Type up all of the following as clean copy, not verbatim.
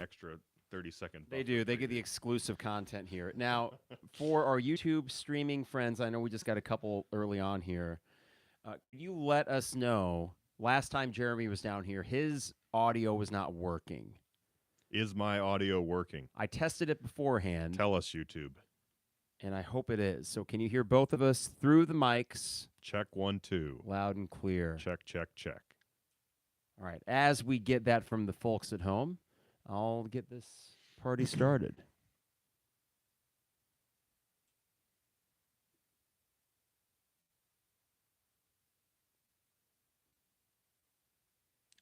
extra 30-second. They do. They get the exclusive content here. Now, for our YouTube streaming friends, I know we just got a couple early on here. Can you let us know, last time Jeremy was down here, his audio was not working. Is my audio working? I tested it beforehand. Tell us, YouTube. And I hope it is. So can you hear both of us through the mics? Check 1, 2. Loud and clear. Check, check, check. All right. As we get that from the folks at home, I'll get this party started.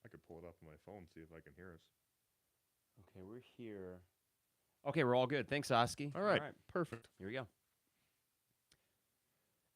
I could pull it up on my phone, see if I can hear us. Okay, we're here. Okay, we're all good. Thanks, Oski. All right. Perfect. Here we go.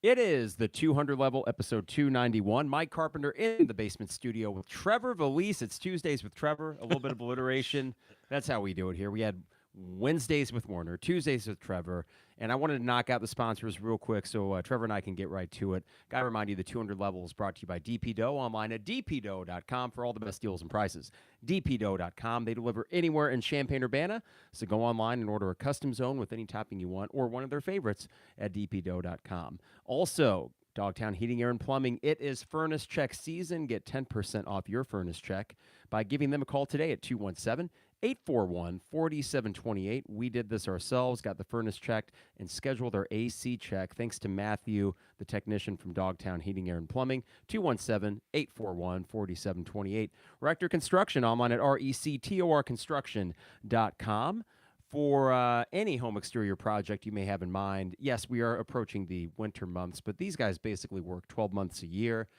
It is the 200 level, episode 291. Mike Carpenter in the basement studio with Trevor Vallese. It's Tuesdays with Trevor. A little bit of alliteration. That's how we do it here. We had Wednesdays with Warner, Tuesdays with Trevor, and I wanted to knock out the sponsors real quick so Trevor and I can get right to it. Got to remind you, the 200 level is brought to you by DP Dough, online at dpdough.com for all the best deals and prices. dpdough.com. They deliver anywhere in Champaign-Urbana, so go online and order a custom zone with any topping you want or one of their favorites at dpdough.com. Also, Dogtown Heating, Air, and Plumbing. It is furnace check season. Get 10% off your furnace check by giving them a call today at 217-841-4728. We did this ourselves, got the furnace checked, and scheduled our AC check. Thanks to Matthew, the technician from Dogtown Heating, Air, and Plumbing. 217-841-4728. Rector Construction, online at rectorconstruction.com. For any home exterior project you may have in mind. Yes, we are approaching the winter months, but these guys basically work 12 months a year.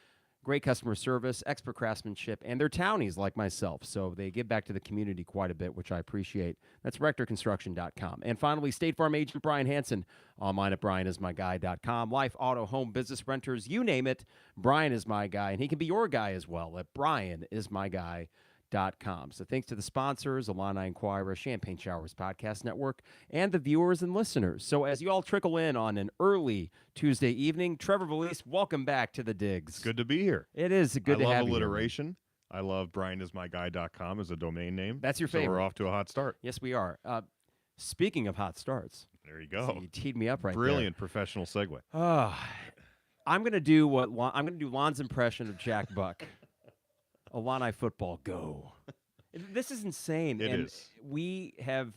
Great customer service, expert craftsmanship, and they're townies like myself, so they give back to the community quite a bit, which I appreciate. That's rectorconstruction.com. And finally, State Farm agent Brian Hansen, online at brianismyguy.com. Life, auto, home, business, renters, you name it, Brian is my guy, and he can be your guy as well at brianismyguy.com. So thanks to the sponsors, Illini Inquirer, Champagne Showers Podcast Network, and the viewers and listeners. So as you all trickle in on an early Tuesday evening, Trevor Vallese, welcome back to the Digs. It's good to be here. It is good to have you. I love alliteration. I love brianismyguy.com as a domain name. That's your favorite. So we're off to a hot start. Yes, we are. Speaking of hot starts. There you go. So you teed me up right Brilliant professional segue. I'm going to do Lon's impression of Jack Buck. Illini football, go. This is insane. It is. We have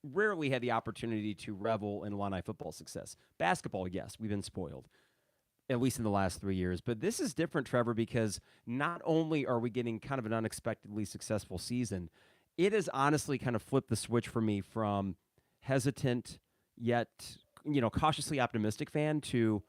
rarely had the opportunity to revel in Illini football success. Basketball, yes, we've been spoiled, at least in the last 3 years. But this is different, Trevor, because not only are we getting kind of an unexpectedly successful season, it has honestly kind of flipped the switch for me from hesitant yet, cautiously optimistic fan to,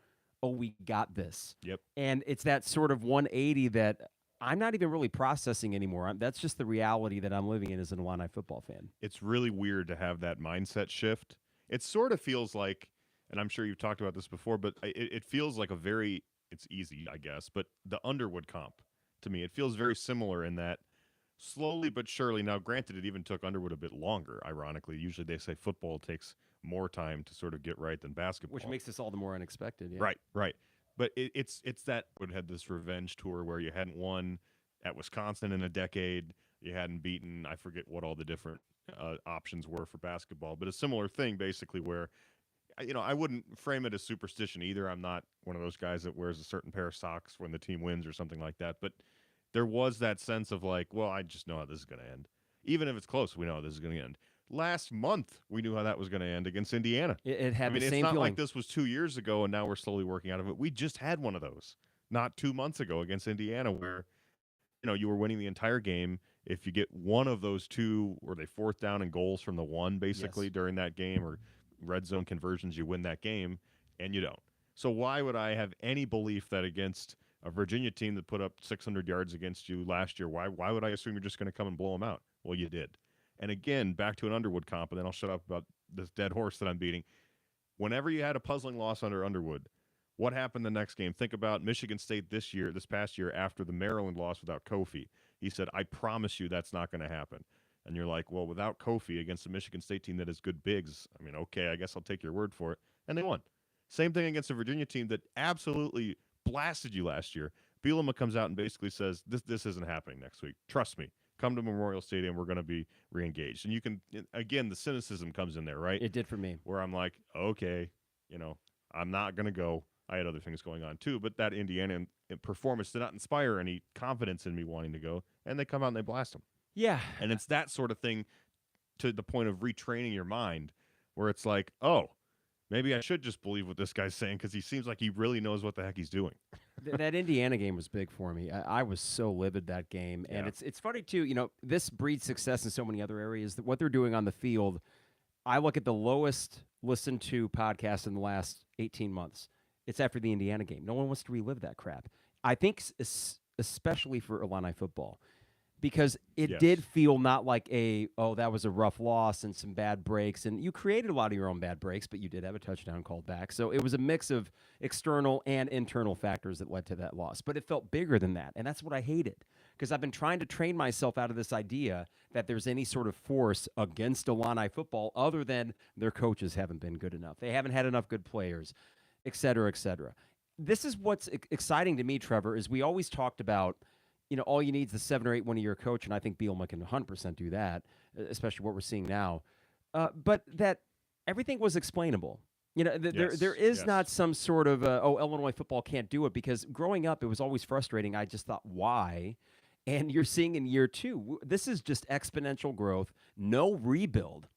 oh, we got this. Yep. And it's that sort of 180 that I'm not even really processing anymore. That's just the reality that I'm living in as an Illini football fan. It's really weird to have that mindset shift. It sort of feels like, and I'm sure you've talked about this before, but it feels like it's easy, I guess, but the Underwood comp to me, it feels very similar in that slowly but surely. Now, granted, it even took Underwood a bit longer, ironically. Usually they say football takes more time to sort of get right than basketball. Which makes this all the more unexpected. Yeah. Right. But it's that would had this revenge tour where you hadn't won at Wisconsin in a decade. You hadn't beaten, I forget what all the different options were for basketball, but a similar thing basically where, I wouldn't frame it as superstition either. I'm not one of those guys that wears a certain pair of socks when the team wins or something like that. But there was that sense of like, well, I just know how this is going to end. Even if it's close, we know how this is going to end. Last month, we knew how that was going to end against Indiana. It had the same it's not feeling. like this was 2 years ago, and now we're slowly working out of it. We just had one of those not 2 months ago against Indiana where, you were winning the entire game. If you get one of those two, or they fourth down and goals from the one, basically, during that game, or red zone conversions, you win that game, and you don't. So why would I have any belief that against a Virginia team that put up 600 yards against you last year, why would I assume you're just going to come and blow them out? Well, you did. And again, back to an Underwood comp, and then I'll shut up about this dead horse that I'm beating. Whenever you had a puzzling loss under Underwood, what happened the next game? Think about Michigan State this past year, after the Maryland loss without Kofi. He said, I promise you that's not going to happen. And you're like, well, without Kofi against a Michigan State team that has good bigs, okay, I guess I'll take your word for it. And they won. Same thing against a Virginia team that absolutely blasted you last year. Bielema comes out and basically says, this isn't happening next week. Trust me. come to Memorial Stadium. We're going to be re-engaged. And you can, again, the cynicism comes in there, right? It did for me. Where I'm like, okay, I'm not going to go. I had other things going on too, but that Indiana performance did not inspire any confidence in me wanting to go, and they come out and they blast them. Yeah. And it's that sort of thing to the point of retraining your mind where it's like, oh, maybe I should just believe what this guy's saying because he seems like he really knows what the heck he's doing. That Indiana game was big for me. I was so livid that game. And it's funny, too. This breeds success in so many other areas. That what they're doing on the field, I look at the lowest listened to podcast in the last 18 months. It's after the Indiana game. No one wants to relive that crap. I think especially for Illini football, because it did feel not like that was a rough loss and some bad breaks. And you created a lot of your own bad breaks, but you did have a touchdown called back. So it was a mix of external and internal factors that led to that loss. But it felt bigger than that. And that's what I hated, because I've been trying to train myself out of this idea that there's any sort of force against Illini football other than their coaches haven't been good enough. They haven't had enough good players, et cetera, et cetera. This is what's exciting to me, Trevor, is we always talked about, all you need is the 7 or 8 1-year coach, and I think Bielema can 100% do that, especially what we're seeing now. But that everything was explainable. There is not some sort of, Illinois football can't do it, because growing up, it was always frustrating. I just thought, why? And you're seeing in year 2, this is just exponential growth, no rebuild.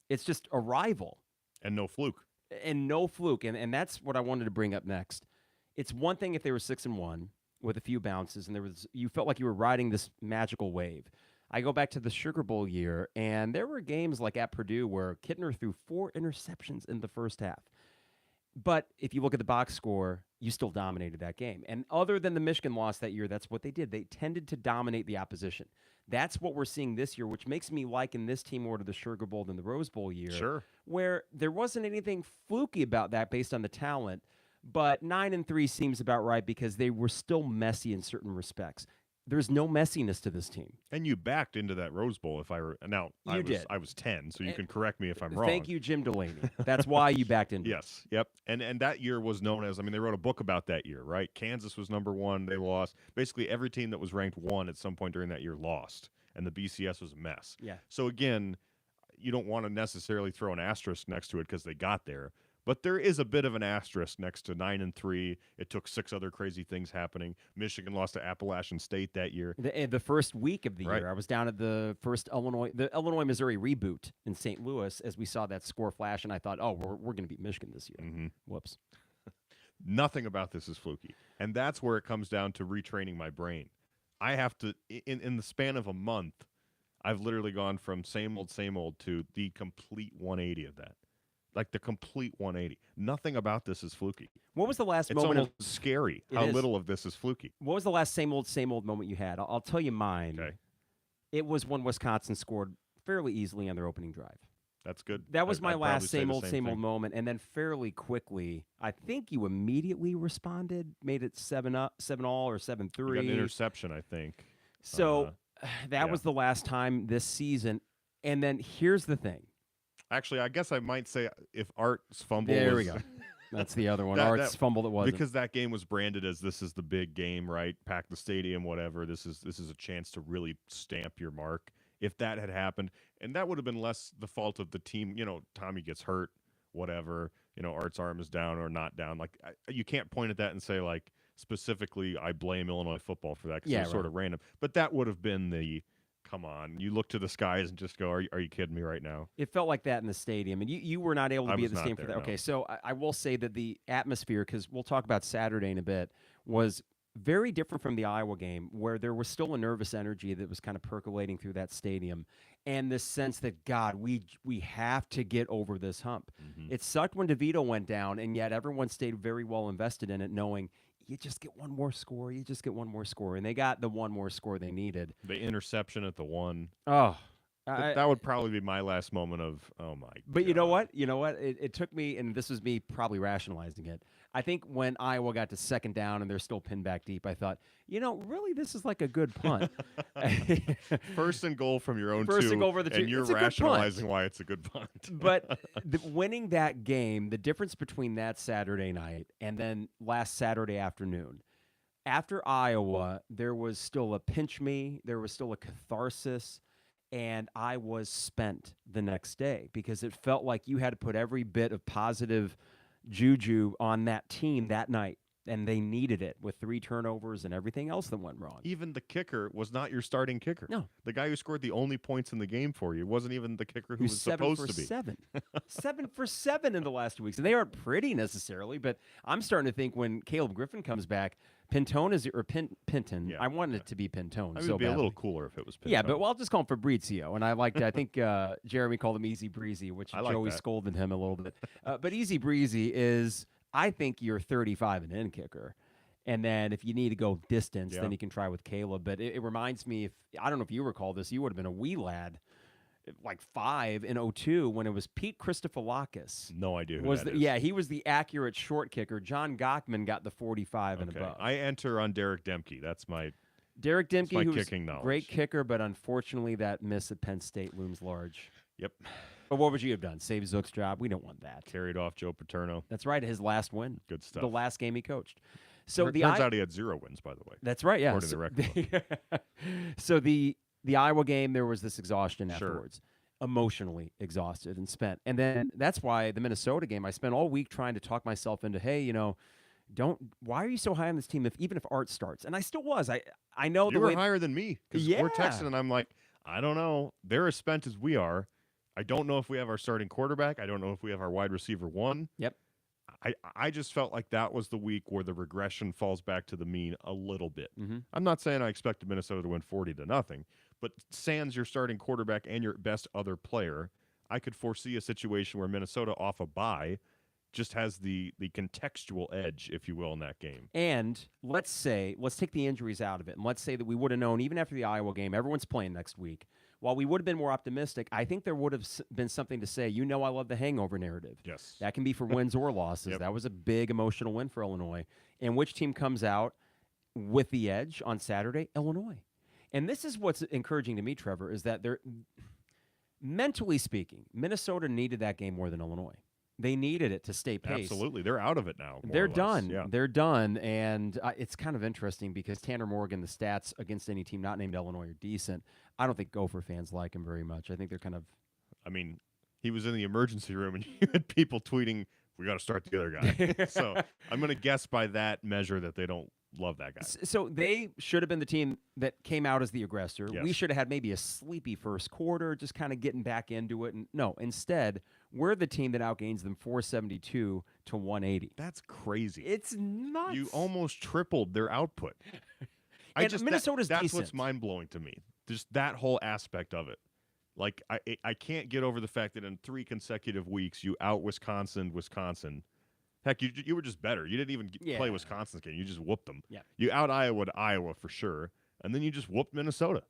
It's just arrival. And no fluke. And that's what I wanted to bring up next. It's one thing if they were 6-1 with a few bounces, and you felt like you were riding this magical wave. I go back to the Sugar Bowl year, and there were games like at Purdue where Kittner threw 4 interceptions in the first half. But if you look at the box score, you still dominated that game. And other than the Michigan loss that year, that's what they did. They tended to dominate the opposition. That's what we're seeing this year, which makes me liken this team more to the Sugar Bowl than the Rose Bowl year. Sure. Where there wasn't anything fluky about that based on the talent, but 9-3 seems about right because they were still messy in certain respects. There's no messiness to this team. And you backed into that Rose Bowl I was 10, so you can correct me if I'm wrong. Thank you, Jim Delaney. That's why you backed into Yes, yep. And that year was known as, they wrote a book about that year, right? Kansas was number 1, they lost. Basically every team that was ranked 1 at some point during that year lost, and the BCS was a mess. Yeah. So again, you don't want to necessarily throw an asterisk next to it because they got there. But there is a bit of an asterisk next to 9-3. It took 6 other crazy things happening. Michigan lost to Appalachian State that year. The first week of the year, I was down at the first Illinois-Missouri reboot in St. Louis as we saw that score flash, and I thought, we're going to beat Michigan this year. Mm-hmm. Whoops. Nothing about this is fluky. And that's where it comes down to retraining my brain. I have to, in the span of a month, I've literally gone from same old to the complete 180 of that. Like the complete 180. Nothing about this is fluky. What was the last it's moment? It's almost scary how little of this is fluky. What was the last same old moment you had? I'll tell you mine. Okay. It was when Wisconsin scored fairly easily on their opening drive. That's good. That was my last same old moment. And then fairly quickly, I think you immediately responded, made it 7-all or 7-3. You got an interception, I think. So that was the last time this season. And then here's the thing. Actually, I guess I might say if Art's fumble There we go. That's the other one. Art's fumble that wasn't. Because that game was branded as this is the big game, right? Pack the stadium, whatever. This is a chance to really stamp your mark. If that had happened, and that would have been less the fault of the team, Tommy gets hurt, whatever, Art's arm is down or not down. Like, you can't point at that and say, like, specifically, I blame Illinois football for that because it was sort of random. But that would have been the... Come on. You look to the skies and just go, are you kidding me right now? It felt like that in the stadium. And you were not able to be at the stadium for that. No. Okay, so I will say that the atmosphere, because we'll talk about Saturday in a bit, was very different from the Iowa game, where there was still a nervous energy that was kind of percolating through that stadium. And this sense that, God, we have to get over this hump. Mm-hmm. It sucked when DeVito went down, and yet everyone stayed very well invested in it, knowing you just get one more score. And they got the one more score they needed. The interception at the 1. Oh, that would probably be my last moment of, oh, my God. But you know what? It took me, and this was me probably rationalizing it. I think when Iowa got to second down and they're still pinned back deep, I thought, really, this is like a good punt. First and goal from your own First and goal for the 2. And you're rationalizing why it's a good punt. But winning that game, the difference between that Saturday night and then last Saturday afternoon, after Iowa, there was still a pinch me, there was still a catharsis, and I was spent the next day because it felt like you had to put every bit of positive juju on that team that night, and they needed it with 3 turnovers and everything else that went wrong. Even the kicker was not your starting kicker. No. The guy who scored the only points in the game for you wasn't even the kicker who was supposed to be. 7 for 7 in the last 2 weeks. And they aren't pretty necessarily, but I'm starting to think when Caleb Griffin comes back, Pinton. Yeah. I wanted it to be Pinton. It so would be badly. a little cooler if it was Pinton. Yeah, but I'll just call him Fabrizio. And I think Jeremy called him Easy Breezy, which I like Joey that. scolded him a little bit. But Easy Breezy is, I think, your 35 and in kicker. And then if you need to go distance, then you can try with Caleb. But it reminds me, I don't know if you recall this, you would have been a wee lad, like 5 in 2002 when it was Pete Christophilakis. No idea who that is. Yeah, he was the accurate short kicker. John Gochman got the 45 and above. I enter on Derek Demke. That's my Demke, who's kicking knowledge. Great kicker, but unfortunately that miss at Penn State looms large. Yep. But what would you have done? Save Zook's job? We don't want that. Carried off Joe Paterno. That's right, his last win. Good stuff. The last game he coached. So Turns out he had 0 wins, by the way. That's right, yeah. According to the record book. So the Iowa game, there was this exhaustion afterwards. Emotionally exhausted and spent. And then that's why the Minnesota game, I spent all week trying to talk myself into, hey, why are you so high on this team even if Art starts? And I still was. I know you were higher than me because we're texting and I'm like, I don't know. They're as spent as we are. I don't know if we have our starting quarterback. I don't know if we have our wide receiver 1. Yep. I just felt like that was the week where the regression falls back to the mean a little bit. Mm-hmm. I'm not saying I expected Minnesota to win 40-0, but sans your starting quarterback and your best other player, I could foresee a situation where Minnesota off a bye just has the contextual edge, if you will, in that game. And let's take the injuries out of it, and let's say that we would have known even after the Iowa game, everyone's playing next week. While we would have been more optimistic, I think there would have been something to say, I love the hangover narrative. Yes. That can be for wins or losses. Yep. That was a big emotional win for Illinois. And which team comes out with the edge on Saturday? Illinois. And this is what's encouraging to me, Trevor, is that mentally speaking, Minnesota needed that game more than Illinois. They needed it to stay pace. Absolutely. They're out of it now. They're done. Yeah. They're done. And it's kind of interesting because Tanner Morgan, the stats against any team not named Illinois are decent. I don't think Gopher fans like him very much. I think they're kind of... I mean, he was in the emergency room and you had people tweeting, we got to start the other guy. So I'm going to guess by that measure that they don't love that guy. So they should have been the team that came out as the aggressor. Yes. We should have had maybe a sleepy first quarter, just kind of getting back into it. And no, instead, we're the team that outgains them 472 to 180. That's crazy. It's nuts. You almost tripled their output. Minnesota's that's decent. what's mind-blowing to me. Just that whole aspect of it. Like, I can't get over the fact that in 3 consecutive weeks, you out Wisconsin. Heck, you were just better. You didn't even play Wisconsin's game. You just whooped them. Yeah. You out Iowa for sure, and then you just whooped Minnesota.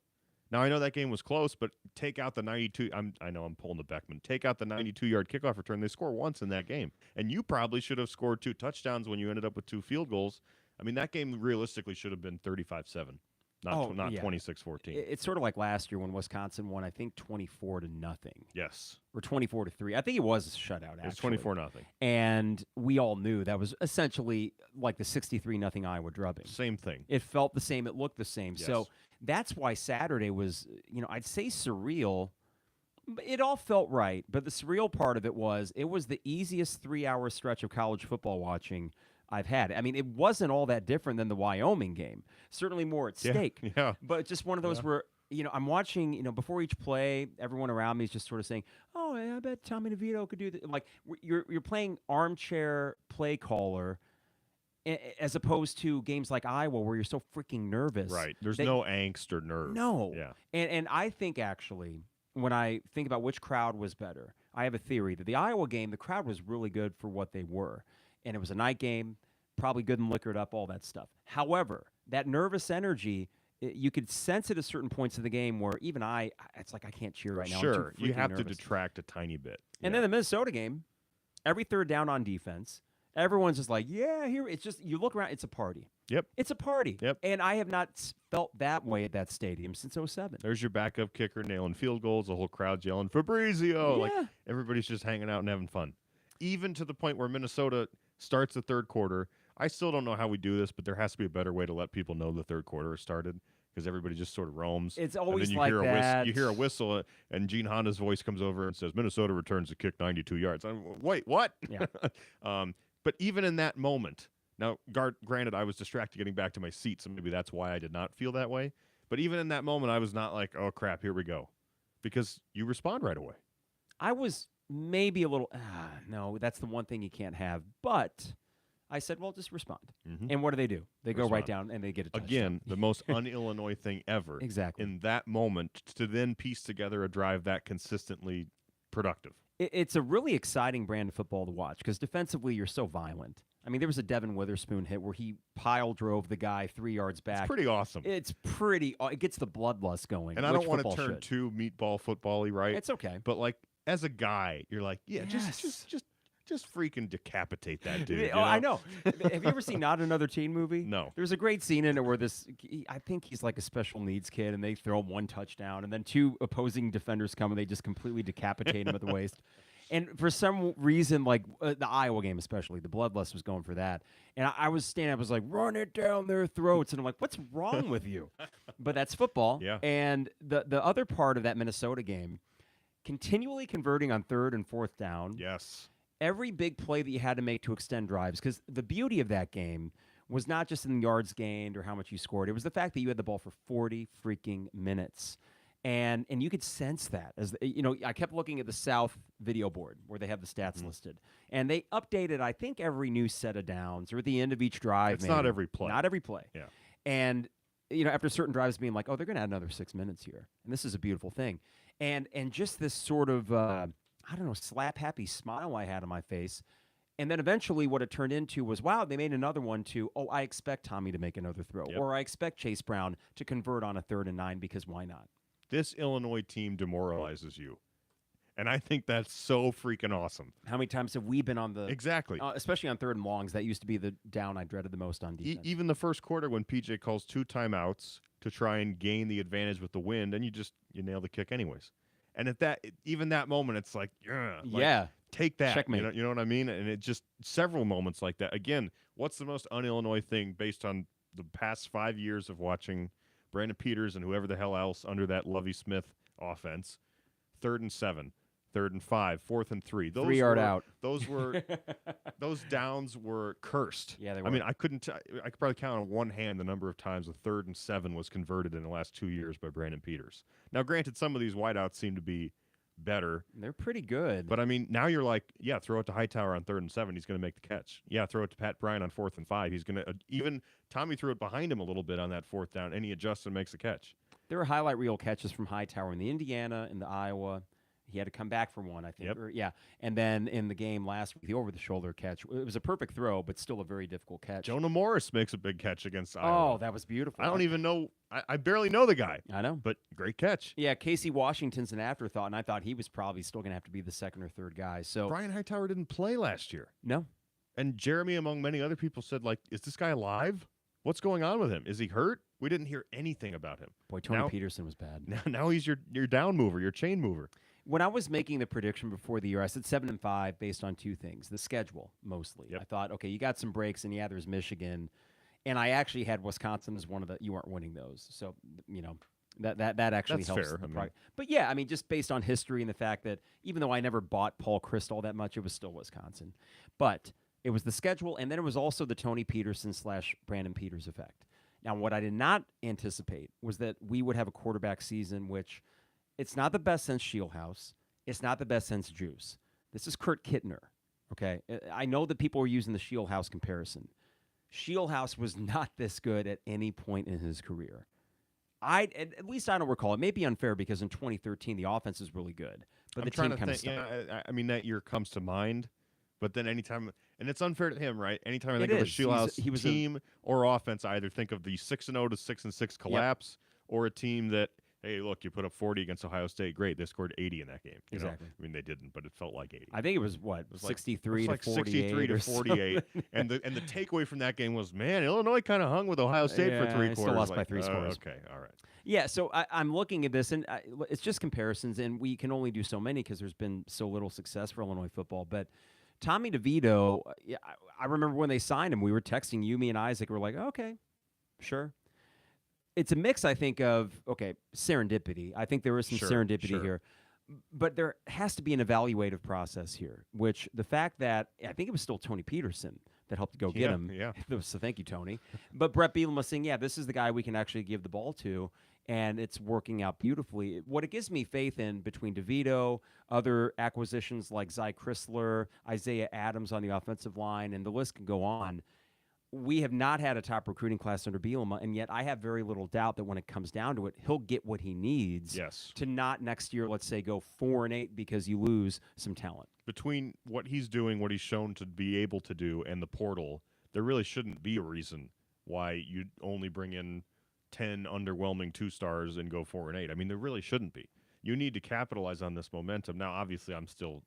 Now, I know that game was close, but take out the 92. I know I'm pulling the Beckman. Take out the 92-yard kickoff return. They score once in that game. And you probably should have scored 2 touchdowns when you ended up with 2 field goals. I mean, that game realistically should have been 35-7, not 26-14. It's sort of like last year when Wisconsin won, I think, 24-0. Yes. Or 24-3. I think it was a shutout, actually. It was 24-0. And we all knew that was essentially like the 63-0 Iowa drubbing. Same thing. It felt the same. It looked the same. Yes. So that's why Saturday was, I'd say surreal. It all felt right. But the surreal part of it was the easiest 3-hour stretch of college football watching I've had. I mean, it wasn't all that different than the Wyoming game. Certainly more at stake. Yeah. But just one of those where, I'm watching, before each play, everyone around me is just sort of saying, oh, I bet Tommy DeVito could do that. Like, you're playing armchair play caller as opposed to games like Iowa where you're so freaking nervous. Right. There's no angst or nerve. No. Yeah. And I think, actually, when I think about which crowd was better, I have a theory that the Iowa game, the crowd was really good for what they were. And it was a night game, probably good and liquored up, all that stuff. However, that nervous energy, you could sense it at certain points of the game where even it's like I can't cheer right now. Sure, you have nervous. to detract a tiny bit. And then the Minnesota game, every third down on defense, everyone's just like, yeah, here. It's just, you look around, it's a party. Yep. It's a party. Yep. And I have not felt that way at that stadium since 2007. There's your backup kicker nailing field goals, the whole crowd's yelling, Fabrizio. Yeah. Like, everybody's just hanging out and having fun. Even to the point where Minnesota starts the third quarter. I still don't know how we do this, but there has to be a better way to let people know the third quarter has started because everybody just sort of roams. It's And always then you like hear that. you hear a whistle, and Gene Honda's voice comes over and says, Minnesota returns the kick 92 yards. Wait, what? Yeah. But even in that moment, now, granted, I was distracted getting back to my seat, so maybe that's why I did not feel that way. But even in that moment, I was not like, oh, crap, here we go. Because you respond right away. I was maybe a little, no, that's the one thing you can't have. But I said, well, just respond. Mm-hmm. And what do? They go right down and they get a touchdown. Again, the most un-Illinois thing ever. Exactly. In that moment, to then piece together a drive that consistently productive. It's a really exciting brand of football to watch because defensively you're so violent. I mean, there was a Devin Witherspoon hit where he pile drove the guy 3 yards back. It's pretty awesome. It gets the bloodlust going. And I don't want to turn too meatball football-y, right? It's okay. But like as a guy, you're like, yeah, just freaking decapitate that dude. You know? I know. Have you ever seen Not Another Teen Movie? No. There's a great scene in it where I think he's like a special needs kid, and they throw him one touchdown, and then 2 opposing defenders come, and they just completely decapitate him at the waist. And for some reason, like the Iowa game especially, the bloodlust was going for that. And I was standing up, I was like, run it down their throats. And I'm like, what's wrong with you? But that's football. Yeah. And the other part of that Minnesota game, continually converting on 3rd and 4th down. Yes. Every big play that you had to make to extend drives, because the beauty of that game was not just in yards gained or how much you scored. It was the fact that you had the ball for 40 freaking minutes. And you could sense that. I kept looking at the South video board where they have the stats listed. And they updated, I think, every new set of downs or at the end of each drive. It's not every play. Not every play. Yeah. And, after certain drives being like, oh, they're going to add another 6 minutes here. And this is a beautiful thing. And just this sort of, slap-happy smile I had on my face. And then eventually what it turned into was, wow, they made another one to, oh, I expect Tommy to make another throw. Yep. Or I expect Chase Brown to convert on a 3rd and 9 because why not? This Illinois team demoralizes you. And I think that's so freaking awesome. How many times have we been on the... Exactly. Especially on 3rd and longs. That used to be the down I dreaded the most on defense. Even the first quarter when PJ calls 2 timeouts to try and gain the advantage with the wind, and you nail the kick anyways. And at that moment, it's like, yeah. Take that. Checkmate. You know what I mean? And it just several moments like that. Again, what's the most un-Illinois thing based on the past 5 years of watching Brandon Peters and whoever the hell else under that Lovie Smith offense? 3rd and 7, 3rd and 5, 4th and 3. Those 3 yard out. Those downs were cursed. Yeah, they were. I mean, I could probably count on one hand the number of times a 3rd and 7 was converted in the last 2 years by Brandon Peters. Now, granted, some of these wideouts seem to be better. They're pretty good. But I mean, now you're like, yeah, throw it to Hightower on 3rd and 7. He's going to make the catch. Yeah, throw it to Pat Bryant on 4th and 5. He's going to even Tommy threw it behind him a little bit on that 4th down, and he adjusts and makes the catch. There were highlight reel catches from Hightower in the Indiana, in the Iowa. He had to come back for one, I think. Yep. And then in the game last week, the over-the-shoulder catch. It was a perfect throw, but still a very difficult catch. Jonah Morris makes a big catch against Iowa. Oh, that was beautiful. I don't even know. I barely know the guy. I know. But great catch. Yeah, Casey Washington's an afterthought, and I thought he was probably still going to have to be the 2nd or 3rd guy. So Brian Hightower didn't play last year. No. And Jeremy, among many other people, said, like, is this guy alive? What's going on with him? Is he hurt? We didn't hear anything about him. Boy, Tony Peterson was bad. Now he's your down mover, your chain mover. When I was making the prediction before the year, I said 7 and 5 based on 2 things. The schedule, mostly. Yep. I thought, okay, you got some breaks, and there's Michigan. And I actually had Wisconsin as one of you weren't winning those. So, that actually That's helps. fair. But yeah, just based on history and the fact that even though I never bought Paul Chryst all that much, it was still Wisconsin. But it was the schedule, and then it was also the Tony Peterson / Brandon Peters effect. Now, what I did not anticipate was that we would have a quarterback season which it's not the best since Shieldhouse. It's not the best since Juice. This is Kurt Kittner, okay? I know that people were using the Shieldhouse comparison. Shieldhouse was not this good at any point in his career. At least I don't recall. It may be unfair because in 2013 the offense is really good, but the team kind of stuck. Yeah, I mean that year comes to mind, but then anytime, and it's unfair to him, right? Anytime I think It of a is. Shieldhouse team or offense, I either think of the 6-0 to 6-6 collapse, or a team that, hey, look, you put up 40 against Ohio State. Great, they scored 80 in that game. Exactly. I mean, they didn't, but it felt like 80. I think it was what, 63 to 48 63 to 48. and the takeaway from that game was, man, Illinois kind of hung with Ohio State for 3 quarters. Still lost by 3 scores. Okay, all right. Yeah, so I'm looking at this, and it's just comparisons, and we can only do so many because there's been so little success for Illinois football. But Tommy DeVito, yeah, I remember when they signed him, we were texting you, me, and Isaac. We're like, okay, sure. It's a mix, I think, of, okay, serendipity. I think there is some serendipity here. But there has to be an evaluative process here, which the fact that I think it was still Tony Peterson that helped go get him. Yeah. So thank you, Tony. But Bret Bielema saying, yeah, this is the guy we can actually give the ball to, and it's working out beautifully. What it gives me faith in between DeVito, other acquisitions like Zy Chrysler, Isaiah Adams on the offensive line, and the list can go on. We have not had a top recruiting class under Bielema, and yet I have very little doubt that when it comes down to it, he'll get what he needs to not next year, let's say, go 4-8 because you lose some talent. Between what he's doing, what he's shown to be able to do, and the portal, there really shouldn't be a reason why you only bring in 10 underwhelming 2-stars and go 4-8. I mean, there really shouldn't be. You need to capitalize on this momentum. Now, obviously, I'm still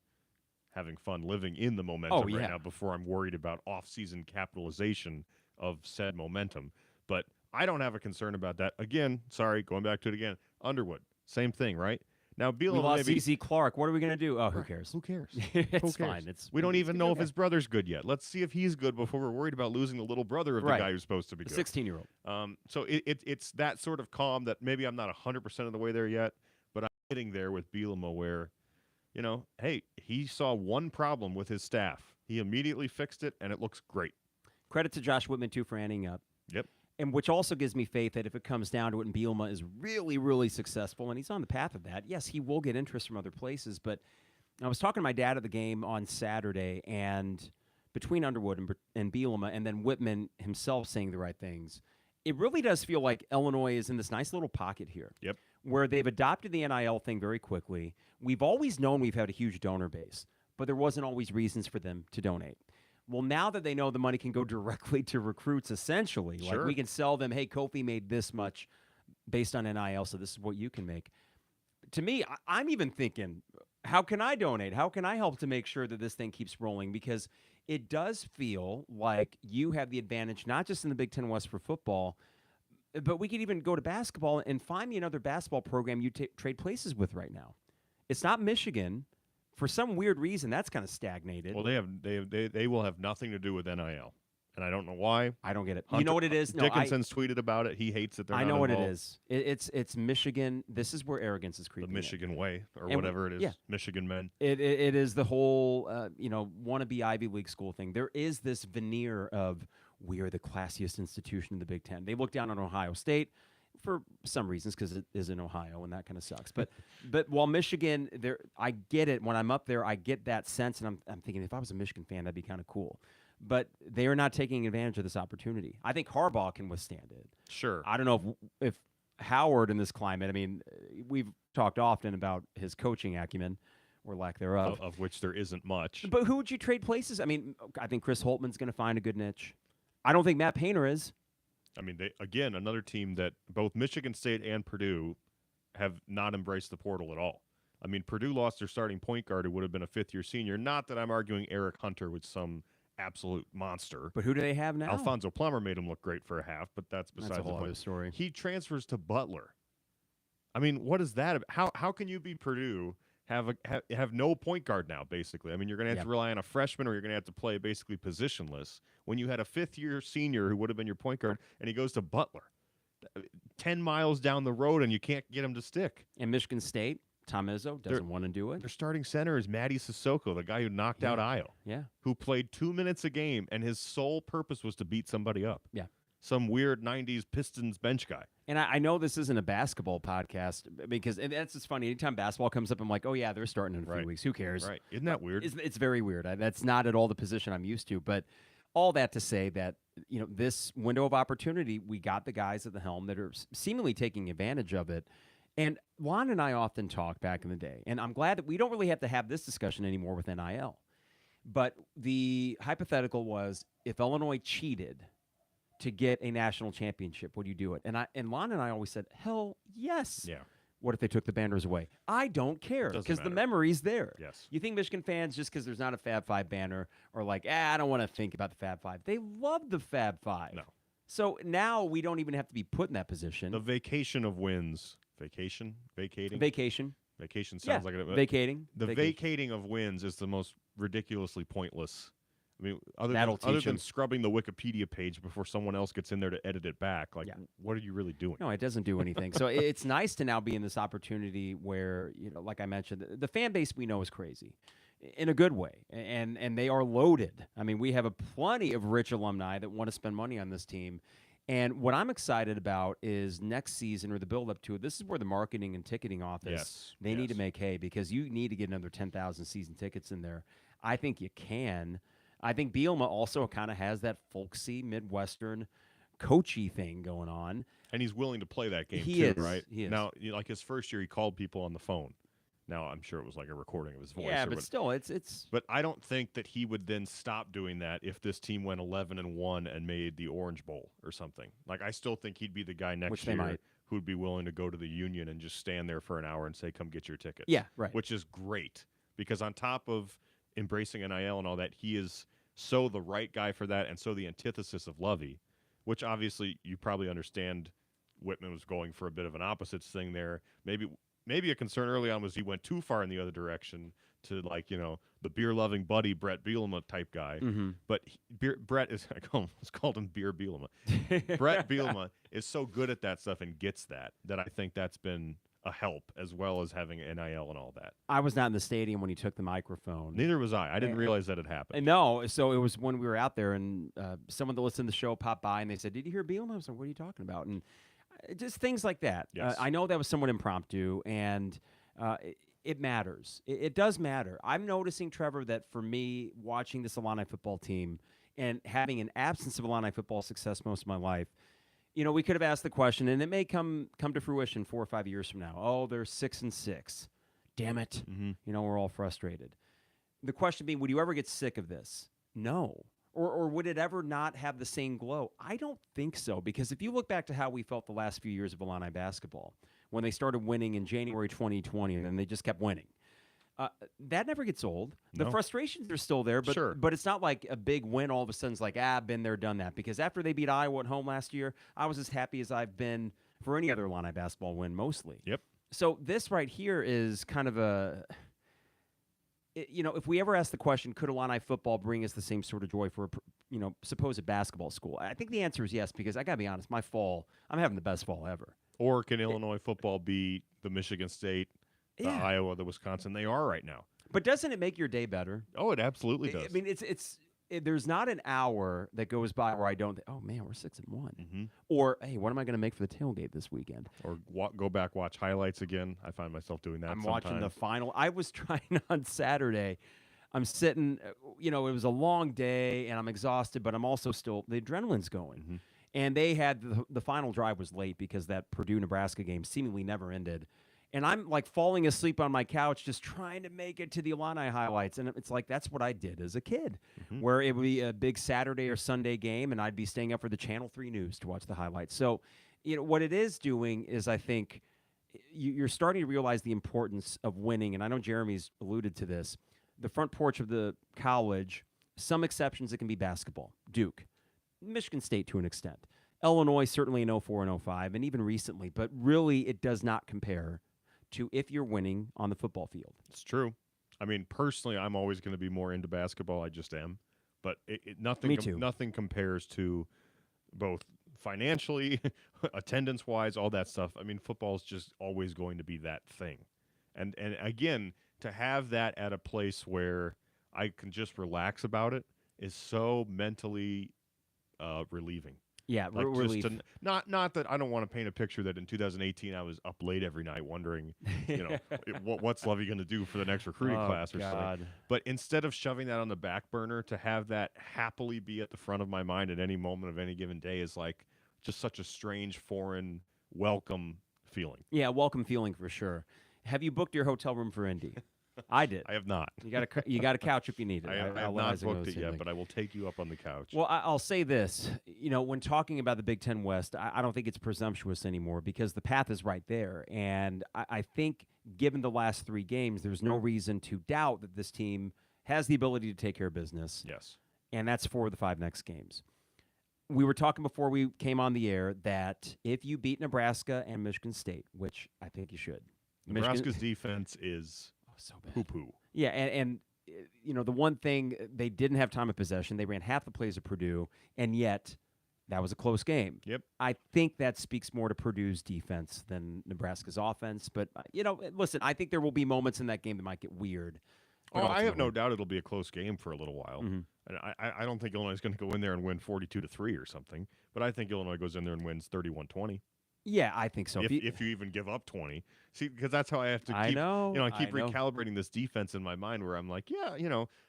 having fun living in the momentum right now before I'm worried about off-season capitalization of said momentum. But I don't have a concern about that. Again, sorry, going back to it again, Underwood, same thing, right? Now, Bielema we lost CC Clark. What are we going to do? Oh, who cares? Who cares? It's fine. We don't even know if his brother's good yet. Let's see if he's good before we're worried about losing the little brother of the guy who's supposed to be good. 16-year-old. So it's that sort of calm that maybe I'm not 100% of the way there yet, but I'm getting there with Bielema where, you know, hey, he saw one problem with his staff. He immediately fixed it, and it looks great. Credit to Josh Whitman, too, for ending up. Yep. And which also gives me faith that if it comes down to it and Bielema is really, really successful, and he's on the path of that, yes, he will get interest from other places. But I was talking to my dad at the game on Saturday, and between Underwood and Bielema, and then Whitman himself saying the right things, it really does feel like Illinois is in this nice little pocket here. Yep. Where they've adopted the NIL thing very quickly. We've always known we've had a huge donor base, but there wasn't always reasons for them to donate. Well, now that they know the money can go directly to recruits, essentially, like we can sell them, hey, Kofi made this much based on NIL, so this is what you can make. To me, I'm even thinking, how can I donate? How can I help to make sure that this thing keeps rolling? Because it does feel like you have the advantage, not just in the Big Ten West for football, but we could even go to basketball and find me another basketball program you trade places with right now. It's not Michigan. For some weird reason, that's kind of stagnated. Well, they will have nothing to do with NIL, and I don't know why. I don't get it. Hunter, you know what it is? No, Dickinson's tweeted about it. He hates it. I know what it is. It's Michigan. This is where arrogance is creeping. The Michigan way, or and whatever it is. Yeah. Michigan men. It is the whole wannabe Ivy League school thing. There is this veneer of we are the classiest institution in the Big Ten. They look down on Ohio State for some reasons because it is in Ohio and that kind of sucks. But while Michigan, I get it. When I'm up there, I get that sense, and I'm thinking if I was a Michigan fan, that'd be kind of cool. But they are not taking advantage of this opportunity. I think Harbaugh can withstand it. Sure. I don't know if Howard in this climate. I mean, we've talked often about his coaching acumen or lack thereof, of which there isn't much. But who would you trade places? I mean, I think Chris Holtman's going to find a good niche. I don't think Matt Painter is. I mean, again, another team that both Michigan State and Purdue have not embraced the portal at all. I mean, Purdue lost their starting point guard who would have been a fifth-year senior. Not that I'm arguing Eric Hunter was some absolute monster. But who do they have now? Alfonso Plummer made him look great for a half, but that's besides a whole the point. Other story. He transfers to Butler. I mean, what is that? How can you be Purdue, have no point guard now, basically? I mean, you're going to have to rely on a freshman, or you're going to have to play basically positionless when you had a fifth-year senior who would have been your point guard, and he goes to Butler. 10 miles down the road, and you can't get him to stick. And Michigan State, Tom Izzo doesn't want to do it. Their starting center is Matty Sissoko, the guy who knocked out Io. Yeah. Who played 2 minutes a game, and his sole purpose was to beat somebody up. Yeah. Some weird 90s Pistons bench guy. And I know this isn't a basketball podcast because and that's just funny. Anytime basketball comes up, I'm like, oh, yeah, they're starting in a few weeks. Who cares? Right. Isn't that weird? It's very weird. That's not at all the position I'm used to. But all that to say that, this window of opportunity, we got the guys at the helm that are seemingly taking advantage of it. And Lon and I often talk back in the day, and I'm glad that we don't really have to have this discussion anymore with NIL. But the hypothetical was if Illinois cheated to get a national championship, would you do it? And Lon and I always said, hell yes. Yeah. What if they took the banners away? I don't care because the memory's there. Yes. You think Michigan fans, just because there's not a Fab Five banner, are like, I don't want to think about the Fab Five. They love the Fab Five. No. So now we don't even have to be put in that position. The vacation of wins. Vacation? Vacating? Vacation. Vacation sounds like it. Vacating. The vacating of wins is the most ridiculously pointless. I mean, other than scrubbing the Wikipedia page before someone else gets in there to edit it back, like, what are you really doing? No, it doesn't do anything. So it's nice to now be in this opportunity where, like I mentioned, the fan base we know is crazy in a good way, and they are loaded. I mean, we have plenty of rich alumni that want to spend money on this team. And what I'm excited about is next season or the build-up to it. This is where the marketing and ticketing office, they need to make hay because you need to get another 10,000 season tickets in there. I think you can. I think Bielema also kind of has that folksy, Midwestern, coachy thing going on. And he's willing to play that game too, right? He is. Now, like his first year, he called people on the phone. Now, I'm sure it was like a recording of his voice. Yeah, but still, it's. But I don't think that he would then stop doing that if this team went 11-1 and made the Orange Bowl or something. Like, I still think he'd be the guy next year who'd be willing to go to the Union and just stand there for an hour and say, "Come get your tickets." Yeah, right. Which is great because on top of embracing NIL and all that, he is so the right guy for that, and so the antithesis of Lovey, which obviously you probably understand. Whitman was going for a bit of an opposites thing there. Maybe a concern early on was he went too far in the other direction to, like, the beer-loving buddy Bret Bielema type guy. Mm-hmm. But Bret is, I almost called him Beer Bielema. Bret Bielema is so good at that stuff and gets that I think that's been a help, as well as having NIL and all that. I was not in the stadium when he took the microphone. Neither was I. I didn't realize that had happened. No, so it was when we were out there, and someone that listened to the show popped by, and they said, "Did you hear Bielema?" I was like, "What are you talking about?" And just things like that. Yes. I know that was somewhat impromptu, and it matters. It does matter. I'm noticing, Trevor, that for me, watching this Illini football team and having an absence of Illini football success most of my life, we could have asked the question, and it may come to fruition 4 or 5 years from now. Oh, they're 6-6. Damn it. Mm-hmm. We're all frustrated. The question being, would you ever get sick of this? No. Or would it ever not have the same glow? I don't think so, because if you look back to how we felt the last few years of Illini basketball, when they started winning in January 2020, and then they just kept winning, that never gets old. The frustrations are still there, but it's not like a big win all of a sudden is like, been there, done that. Because after they beat Iowa at home last year, I was as happy as I've been for any other Illini basketball win, mostly. Yep. So this right here is kind of a... if we ever ask the question, could Illini football bring us the same sort of joy for a supposed basketball school? I think the answer is yes, because I got to be honest, my fall, I'm having the best fall ever. Or can Illinois football be the Michigan State, the Iowa, the Wisconsin they are right now? But doesn't it make your day better? Oh, it absolutely does. I mean, there's not an hour that goes by where I don't think, oh man, we're 6-1, or hey, what am I going to make for the tailgate this weekend? Or go back, watch highlights again. I find myself doing that. I'm sometimes. watching the final. I was trying on Saturday. I'm sitting. It was a long day, and I'm exhausted, but I'm also still the adrenaline's going. And they had the final drive was late because that Purdue-Nebraska game seemingly never ended. And I'm like falling asleep on my couch, just trying to make it to the Illini highlights. And it's like, that's what I did as a kid, where it would be a big Saturday or Sunday game, and I'd be staying up for the Channel 3 News to watch the highlights. So, what it is doing is, I think, you're starting to realize the importance of winning. And I know Jeremy's alluded to this. The front porch of the college, some exceptions, it can be basketball. Duke, Michigan State to an extent. Illinois, certainly in 04 and 05, and even recently. But really, it does not compare to if you're winning on the football field. It's true. I mean, personally, I'm always going to be more into basketball. I just am. But nothing compares to both financially, attendance-wise, all that stuff. I mean, football is just always going to be that thing. And again, to have that at a place where I can just relax about it is so mentally relieving. Yeah, like relief. Not that I don't want to paint a picture that in 2018 I was up late every night wondering, what's Lovey going to do for the next recruiting class or something. But instead of shoving that on the back burner, to have that happily be at the front of my mind at any moment of any given day is like just such a strange, foreign, welcome feeling. Yeah, welcome feeling for sure. Have you booked your hotel room for Indy? I did. I have not. You got a couch if you need it. I have not booked it yet, but I will take you up on the couch. Well, I'll say this. When talking about the Big Ten West, I don't think it's presumptuous anymore because the path is right there. And I think given the last 3 games, there's no reason to doubt that this team has the ability to take care of business. Yes. And that's for the 5 next games. We were talking before we came on the air that if you beat Nebraska and Michigan State, which I think you should, Nebraska's defense is so bad. poo-poo. Yeah, and the one thing, they didn't have time of possession. They ran half the plays of Purdue, and yet that was a close game. Yep. I think that speaks more to Purdue's defense than Nebraska's offense. But, listen, I think there will be moments in that game that might get weird. Oh, I have no doubt it'll be a close game for a little while. Mm-hmm. And I don't think Illinois is going to go in there and win 42-3 or something. But I think Illinois goes in there and wins 31-20. Yeah, I think so. If you even give up 20. See, because that's how I have to keep, I keep recalibrating this defense in my mind where I'm like,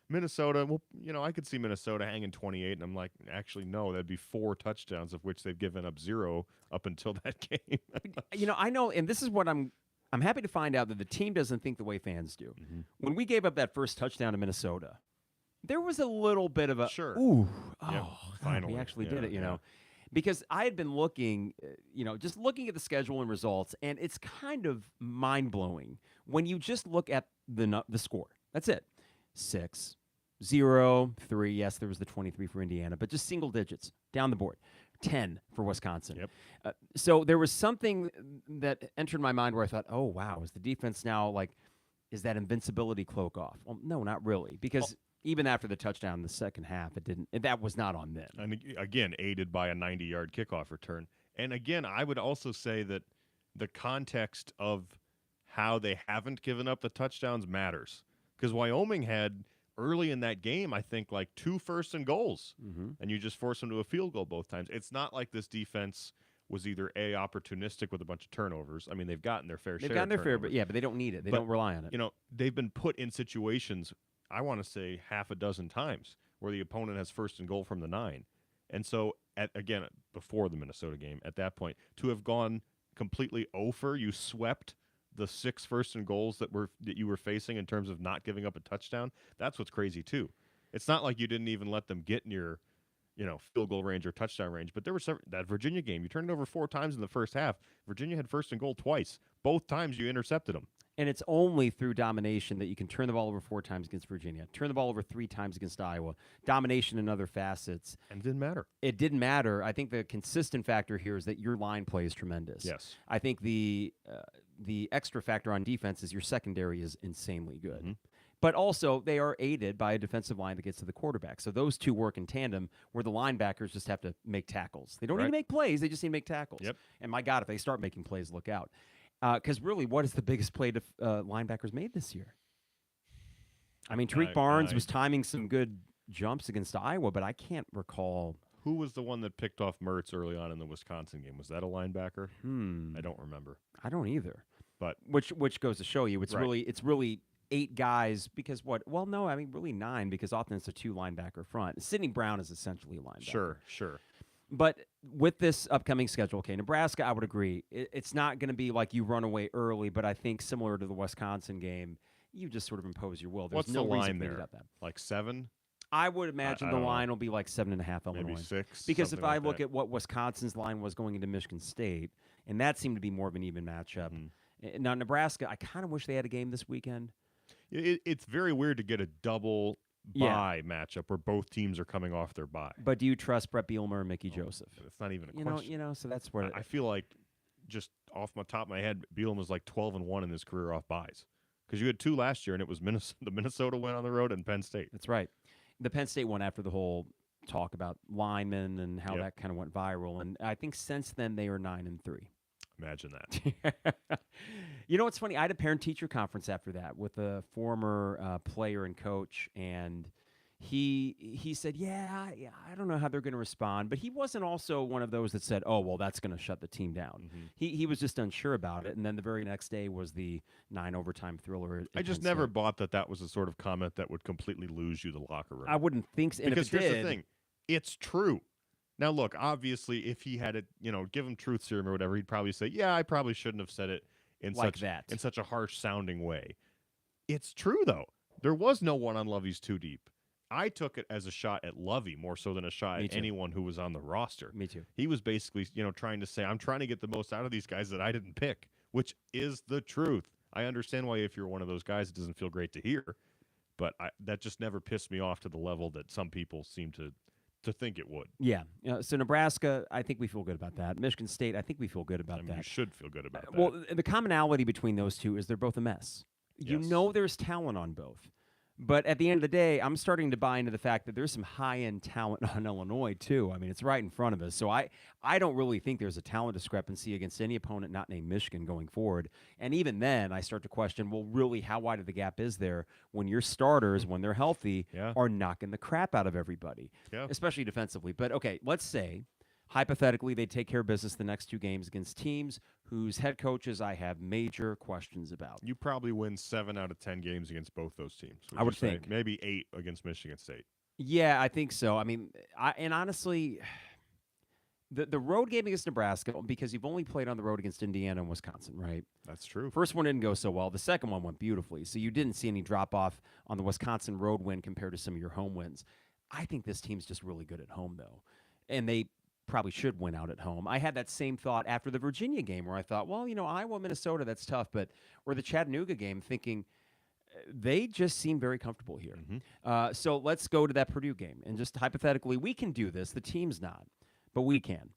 Minnesota, well, I could see Minnesota hanging 28, and I'm like, actually, no, that'd be 4 touchdowns, of which they've given up 0 up until that game. I know, and this is what I'm happy to find out, that the team doesn't think the way fans do. Mm-hmm. When we gave up that first touchdown to Minnesota, there was a little bit of a, sure. Ooh, yep, finally. we actually did it, Because I had been looking, just looking at the schedule and results, and it's kind of mind-blowing when you just look at the score. That's it. 6, 0, 3. Yes, there was the 23 for Indiana, but just single digits down the board. 10 for Wisconsin. Yep. So there was something that entered my mind where I thought, oh, wow, is the defense now is that invincibility cloak off? Well, no, not really, because even after the touchdown in the second half, that was not on them. And again, aided by a 90-yard kickoff return. And again, I would also say that the context of how they haven't given up the touchdowns matters. Because Wyoming had, early in that game, I think, 2 first and goals. Mm-hmm. And you just force them to a field goal both times. It's not like this defense was either opportunistic with a bunch of turnovers. I mean, they've gotten their fair share. They've gotten their fair, but they don't need it. They don't rely on it. They've been put in situations, I want to say, half a dozen times where the opponent has first and goal from the 9. And so, again, before the Minnesota game, at that point, to have gone completely over, you swept the 6 first and goals that you were facing in terms of not giving up a touchdown. That's what's crazy, too. It's not like you didn't even let them get near, field goal range or touchdown range. But there were that Virginia game, you turned it over 4 times in the first half. Virginia had first and goal twice. Both times you intercepted them. And it's only through domination that you can turn the ball over 4 times against Virginia, turn the ball over 3 times against Iowa, domination in other facets. And it didn't matter. It didn't matter. I think the consistent factor here is that your line play is tremendous. Yes. I think the extra factor on defense is your secondary is insanely good. Mm-hmm. But also, they are aided by a defensive line that gets to the quarterback. So those two work in tandem where the linebackers just have to make tackles. They don't need to make plays. They just need to make tackles. Yep. And my God, if they start making plays, look out. Because really, what is the biggest play linebackers made this year? I mean, Tariq Barnes was timing some good jumps against Iowa, but I can't recall. Who was the one that picked off Mertz early on in the Wisconsin game? Was that a linebacker? I don't remember. I don't either. But which goes to show you it's really 8 guys because what? Well, no, I mean really 9 because often it's a 2 linebacker front. Sidney Brown is essentially a linebacker. Sure. But with this upcoming schedule, okay, Nebraska, I would agree. It's not going to be like you run away early, but I think similar to the Wisconsin game, you just sort of impose your will. There's What's no the line reason to there? That. Like 7? I would imagine the line will be like 7.5 Illinois. Maybe 6. Because if I look at what Wisconsin's line was going into Michigan State, and that seemed to be more of an even matchup. Mm-hmm. Now, Nebraska, I kind of wish they had a game this weekend. It's very weird to get a double bye matchup where both teams are coming off their bye. But do you trust Bret Bielema or Mickey Joseph? It's not even a question. So that's where I feel like, just off my top of my head, Bielema was like 12-1 in his career off byes. Because you had 2 last year, and it was the Minnesota win on the road and Penn State. That's right. The Penn State one after the whole talk about linemen and how that kind of went viral. And I think since then they are 9-3. Imagine that. You know what's funny? I had a parent-teacher conference after that with a former player and coach, and he said, I don't know how they're going to respond. But he wasn't also one of those that said, oh, well, that's going to shut the team down. Mm-hmm. He was just unsure about it. And then the very next day was the 9 overtime thriller. I just never bought that was the sort of comment that would completely lose you the locker room. I wouldn't think so. Because here's the thing. It's true. Now, look, obviously, if he had it, give him truth serum or whatever, he'd probably say, I probably shouldn't have said it in such a harsh sounding way. It's true, though. There was no one on Lovey's too deep. I took it as a shot at Lovey more so than a shot at anyone who was on the roster. Me too. He was basically, trying to say, I'm trying to get the most out of these guys that I didn't pick, which is the truth. I understand why if you're one of those guys, it doesn't feel great to hear, but that just never pissed me off to the level that some people seem to to think it would. Yeah. So Nebraska, I think we feel good about that. Michigan State, I think we feel good about I mean, that. you should feel good about that. Well, the commonality between those two is they're both a mess. You Yes. know there's talent on both. But at the end of the day, I'm starting to buy into the fact that there's some high-end talent on Illinois, too. I mean, it's right in front of us. So I don't really think there's a talent discrepancy against any opponent not named Michigan going forward. And even then, I start to question, well, really, how wide of the gap is there when your starters, when they're healthy, are knocking the crap out of everybody, especially defensively. But, okay, let's say, hypothetically, they take care of business the next 2 games against teams whose head coaches I have major questions about. You probably win 7 out of 10 games against both those teams. I would think. Maybe 8 against Michigan State. Yeah, I think so. I mean, and honestly, the road game against Nebraska, because you've only played on the road against Indiana and Wisconsin, right? That's true. First one didn't go so well. The second one went beautifully. So you didn't see any drop-off on the Wisconsin road win compared to some of your home wins. I think this team's just really good at home, though. And they probably should win out at home. I had that same thought after the Virginia game where I thought, well, Iowa, Minnesota, that's tough. Or the Chattanooga game, thinking they just seem very comfortable here. So let's go to that Purdue game. And just hypothetically, we can do this. The team's not, but we can.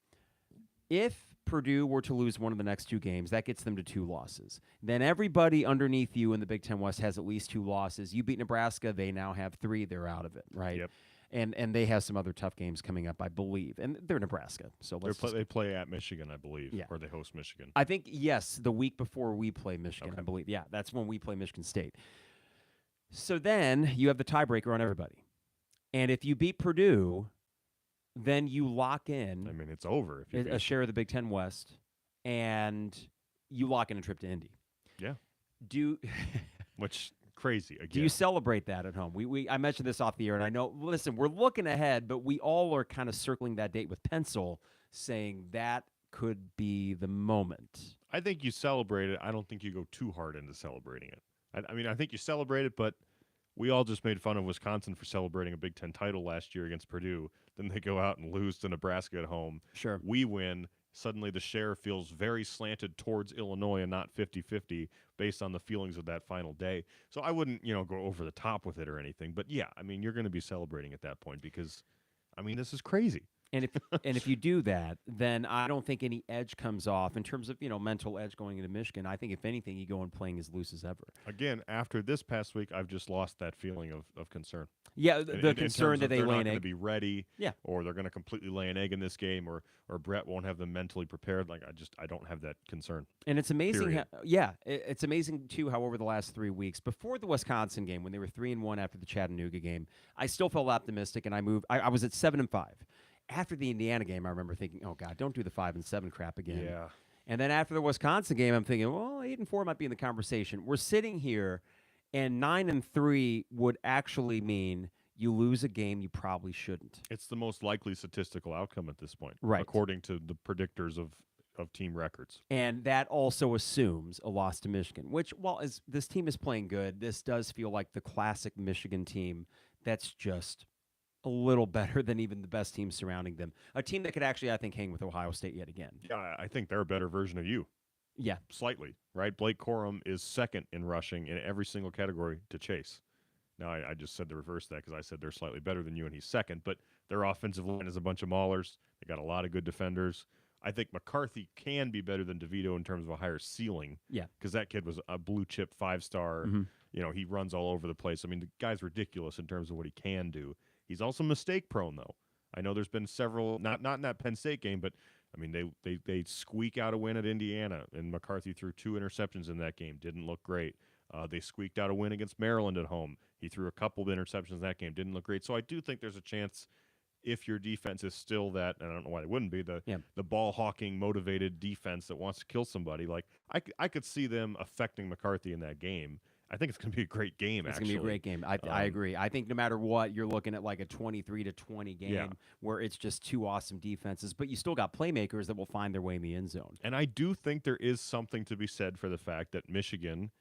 If Purdue were to lose one of the next 2 games, that gets them to 2 losses. Then everybody underneath you in the Big Ten West has at least 2 losses. You beat Nebraska, they now have 3. They're out of it, right? Yep. And they have some other tough games coming up, I believe. And they're Nebraska. So they play at Michigan, I believe, or they host Michigan. I think, yes, the week before we play Michigan, I believe. Yeah, that's when we play Michigan State. So then you have the tiebreaker on everybody. And if you beat Purdue, then you lock in. I mean, it's over. If you a share of the Big Ten West, and you lock in a trip to Indy. Yeah. Which... crazy again. Do you celebrate that at home? I mentioned this off the air, and I know, listen, we're looking ahead, but we all are kind of circling that date with pencil, saying that could be the moment. I think you celebrate it. I don't think you go too hard into celebrating it. I mean, I think you celebrate it, but we all just made fun of Wisconsin for celebrating a Big Ten title last year against Purdue. Then they go out and lose to Nebraska at home. Sure. We win. Suddenly the share feels very slanted towards Illinois and not 50-50 based on the feelings of that final day. So I wouldn't, go over the top with it or anything. But, yeah, I mean, you're going to be celebrating at that point because, I mean, this is crazy. And if you do that, then I don't think any edge comes off in terms of, mental edge going into Michigan. I think, if anything, you go in playing as loose as ever. Again, after this past week, I've just lost that feeling of concern. Yeah, the concern that they lay an egg. They're not going to be ready, or they're going to completely lay an egg in this game, or Bret won't have them mentally prepared. Like, I don't have that concern. And it's amazing. It's amazing, too, how over the last 3 weeks, before the Wisconsin game, when they were 3-1 after the Chattanooga game, I still felt optimistic, and I was at 7-5. After the Indiana game, I remember thinking, oh, God, don't do the 5-7 crap again. Yeah. And then after the Wisconsin game, I'm thinking, well, 8-4 might be in the conversation. We're sitting here, and 9-3 would actually mean you lose a game you probably shouldn't. It's the most likely statistical outcome at this point, right? According to the predictors of team records. And that also assumes a loss to Michigan, which, while as this team is playing good, this does feel like the classic Michigan team that's just a little better than even the best teams surrounding them. A team that could actually, I think, hang with Ohio State yet again. Yeah, I think they're a better version of you. Yeah. Slightly, right? Blake Corum is second in rushing in every single category to Chase. Now, I just said the reverse of that because I said they're slightly better than you and he's second, but their offensive line is a bunch of maulers. They got a lot of good defenders. I think McCarthy can be better than DeVito in terms of a higher ceiling. Yeah. Because that kid was a blue-chip 5-star. Mm-hmm. He runs all over the place. I mean, the guy's ridiculous in terms of what he can do. He's also mistake-prone, though. I know there's been several, not in that Penn State game, but, I mean, they squeak out a win at Indiana, and McCarthy threw 2 interceptions in that game. Didn't look great. They squeaked out a win against Maryland at home. He threw a couple of interceptions in that game. Didn't look great. So I do think there's a chance if your defense is still that, and I don't know why they wouldn't be, the ball-hawking, motivated defense that wants to kill somebody. Like, I could see them affecting McCarthy in that game. I think it's going to be a great game, It's going to be a great game. I agree. I think no matter what, you're looking at like a 23-20 game where it's just 2 awesome defenses, but you still got playmakers that will find their way in the end zone. And I do think there is something to be said for the fact that Michigan,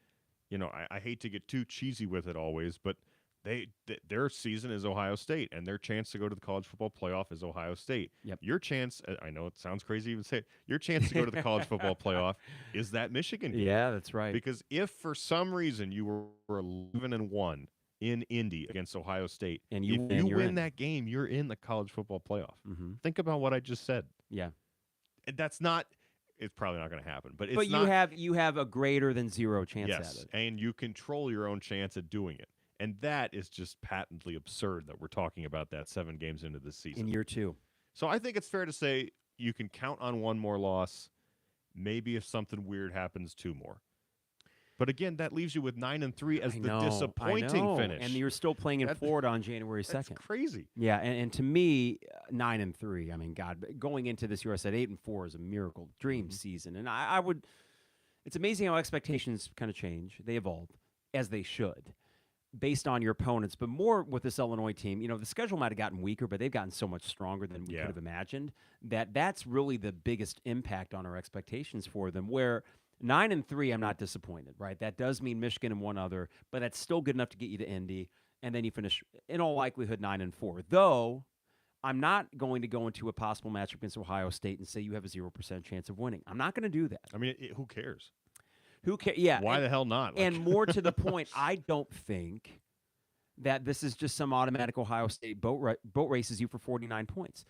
I hate to get too cheesy with it always, but their season is Ohio State, and their chance to go to the college football playoff is Ohio State. Yep. Your chance, I know it sounds crazy to even say it, your chance to go to the college football playoff is that Michigan game. Yeah, that's right. Because if for some reason you were 11-1 in Indy against Ohio State. And if you win that game, you're in the college football playoff. Mm-hmm. Think about what I just said. Yeah. That's not – it's probably not going to happen. But you have a greater than 0 chance at it. And you control your own chance at doing it. And that is just patently absurd that we're talking about that 7 games into this season. In year 2. So I think it's fair to say you can count on 1 more loss. Maybe if something weird happens, 2 more. But again, that leaves you with 9-3 as the disappointing finish. And you're still playing in Florida on January 2nd. That's crazy. Yeah, and to me, 9-3. I mean, God, going into this year, I said 8-4 is a miracle, dream season. And I would. It's amazing how expectations kind of change. They evolve, as they should, based on your opponents. But more with this Illinois team, the schedule might have gotten weaker, but they've gotten so much stronger than we could have imagined. That's really the biggest impact on our expectations for them. Where 9-3, I'm not disappointed, right? That does mean Michigan and 1 other, but that's still good enough to get you to Indy, and then you finish, in all likelihood, 9-4. Though, I'm not going to go into a possible matchup against Ohio State and say you have a 0% chance of winning. I'm not going to do that. I mean, who cares? Who cares? Yeah. Why the hell not? And more to the point, I don't think that this is just some automatic Ohio State boat races you for 49 points.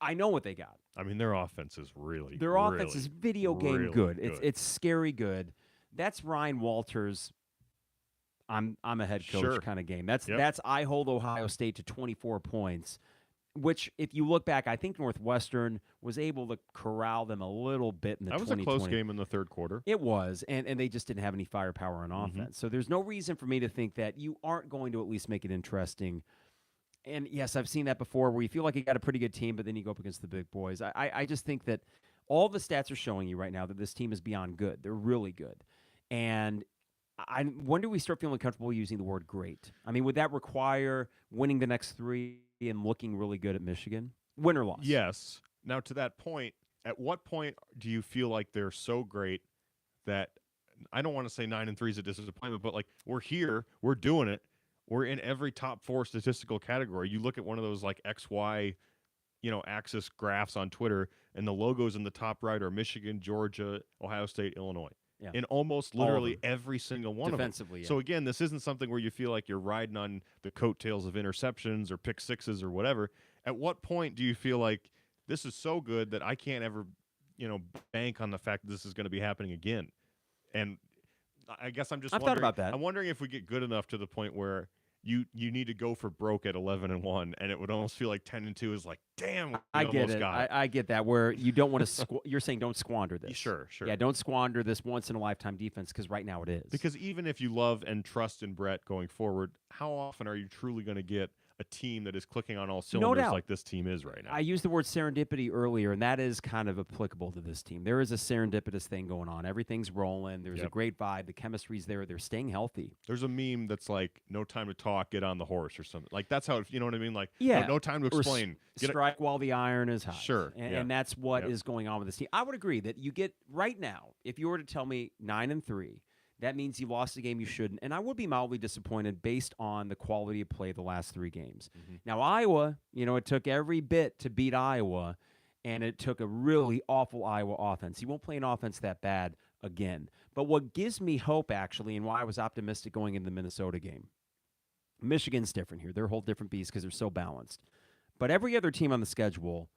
I know what they got. I mean, their offense is really video game good. It's scary good. That's Ryan Walters. I'm a head coach kind of game. That's I hold Ohio State to 24 points, which if you look back, I think Northwestern was able to corral them a little bit in the 2020. That was a close game in the third quarter. It was, and they just didn't have any firepower on offense. So there's no reason for me to think that you aren't going to at least make it interesting. And yes, I've seen that before where you feel like you got a pretty good team, but then you go up against the big boys. I just think that all the stats are showing you right now that this team is beyond good. They're really good. And when do we start feeling comfortable using the word great? I mean, would that require winning the next 3 and looking really good at Michigan? Win or loss? Yes. Now, to that point, at what point do you feel like they're so great that I don't want to say 9-3 is a disappointment, but like we're here, we're doing it. We're in every top 4 statistical category. You look at one of those like XY, axis graphs on Twitter, and the logos in the top right are Michigan, Georgia, Ohio State, Illinois. Yeah. In almost literally every single one of them. Yeah. So again, this isn't something where you feel like you're riding on the coattails of interceptions or pick sixes or whatever. At what point do you feel like this is so good that I can't ever, bank on the fact that this is going to be happening again? And I guess I'm just wondering, thought about that. I'm wondering if we get good enough to the point where you need to go for broke at 11-1, and it would almost feel like 10-2 is like, damn, I get it. I get that. Where you don't want to. You're saying don't squander this. Sure. Yeah, don't squander this once in a lifetime defense because right now it is. Because even if you love and trust in Bret going forward, how often are you truly going to get a team that is clicking on all cylinders like this team is right now? I used the word serendipity earlier, and that is kind of applicable to this team. There is a serendipitous thing going on. Everything's rolling. There's a great vibe. The chemistry's there. They're staying healthy. There's a meme that's like, no time to talk, get on the horse or something. Like, that's how, you know what I mean? Like, no time to explain. Strike while the iron is hot. Sure. And that's what is going on with this team. I would agree that you get right now, if you were to tell me 9-3, that means you lost a game you shouldn't. And I would be mildly disappointed based on the quality of play the last 3 games. Now, Iowa, it took every bit to beat Iowa, and it took a really awful Iowa offense. You won't play an offense that bad again. But what gives me hope, actually, and why I was optimistic going into the Minnesota game, Michigan's different here. They're a whole different beast because they're so balanced. But every other team on the schedule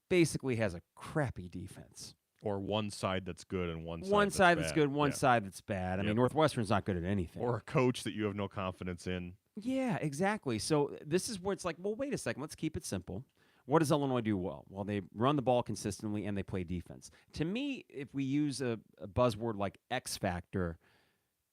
basically has a crappy defense. Or one side that's good and one side that's good, one side that's bad. I mean, Northwestern's not good at anything. Or a coach that you have no confidence in. Yeah, exactly. So this is where it's like, well, wait a second. Let's keep it simple. What does Illinois do well? Well, they run the ball consistently and they play defense. To me, if we use a buzzword like X factor,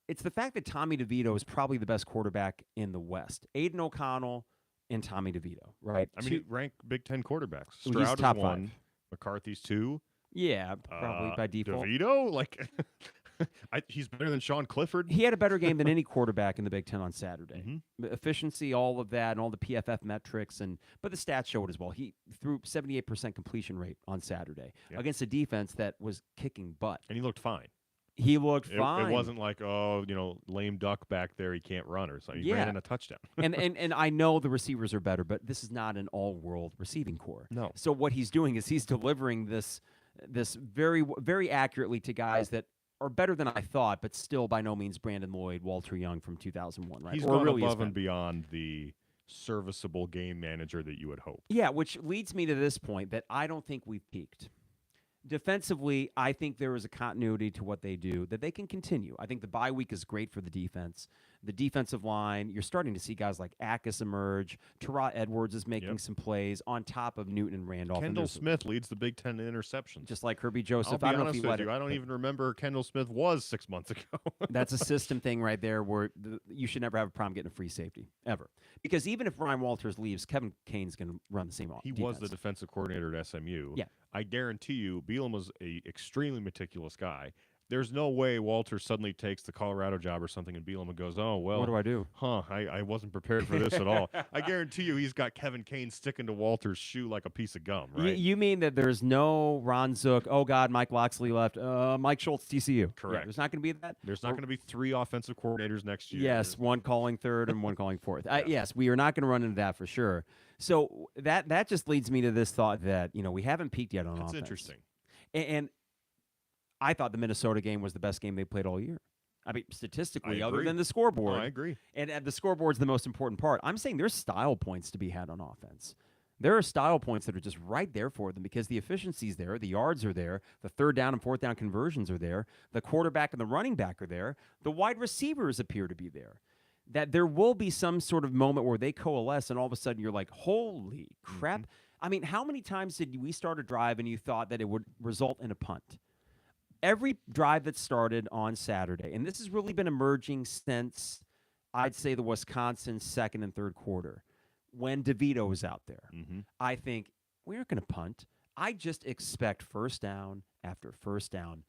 it's the fact that Tommy DeVito is probably the best quarterback in the West. Aiden O'Connell and Tommy DeVito, right? I mean, rank Big Ten quarterbacks. Stroud is top 1. 5. McCarthy's 2. Yeah, probably by default. DeVito? Like, he's better than Sean Clifford. He had a better game than any quarterback in the Big Ten on Saturday. Efficiency, all of that, and all the PFF metrics, but the stats show it as well. He threw 78% completion rate on Saturday against a defense that was kicking butt. And he looked fine. He looked fine. It wasn't like, lame duck back there, he can't run or something. He ran in a touchdown. and I know the receivers are better, but this is not an all-world receiving core. No. So what he's doing is he's delivering this very, very accurately to guys that are better than I thought, but still by no means Brandon Lloyd, Walter Young from 2001, right? He's or gone really above and beyond the serviceable game manager that you would hope. Yeah, which leads me to this point that I don't think we've peaked. Defensively, I think there is a continuity to what they do that they can continue. I think the bye week is great for the defense. The defensive line, you're starting to see guys like Akis emerge. Terrell Edwards is making some plays on top of Newton and Randolph. Kendall Smith leads the Big Ten in interceptions. Just like Herbie Joseph. I don't know if he led it. I don't even remember Kendall Smith was 6 months ago. That's a system thing right there where you should never have a problem getting a free safety, ever. Because even if Ryan Walters leaves, Kevin Kane's going to run the same defense. He was the defensive coordinator at SMU. Yeah. I guarantee you, Bielema's an extremely meticulous guy. There's no way Walter suddenly takes the Colorado job or something and Bielema goes, oh, well. What do I do? I wasn't prepared for this at all. I guarantee you he's got Kevin Kane sticking to Walter's shoe like a piece of gum, right? You mean that there's no Ron Zook, oh, God, Mike Loxley left, Mike Schultz, TCU. Correct. Yeah, there's not going to be that? There's not going to be 3 offensive coordinators next year. Yes, one calling third and one calling fourth. Yes, we are not going to run into that for sure. So that just leads me to this thought that, we haven't peaked yet on offense. That's interesting. And I thought the Minnesota game was the best game they played all year. I mean, statistically, other than the scoreboard. Oh, I agree. And the scoreboard's the most important part. I'm saying there's style points to be had on offense. There are style points that are just right there for them because the efficiency's there, the yards are there, the third down and fourth down conversions are there, the quarterback and the running back are there, the wide receivers appear to be there. That there will be some sort of moment where they coalesce and all of a sudden you're like, holy crap. Mm-hmm. I mean, how many times did we start a drive and you thought that it would result in a punt? Every drive that started on Saturday, and this has really been emerging since, I'd say, the Wisconsin second and third quarter, when DeVito was out there. Mm-hmm. I think, we aren't going to punt. I just expect first down after first down.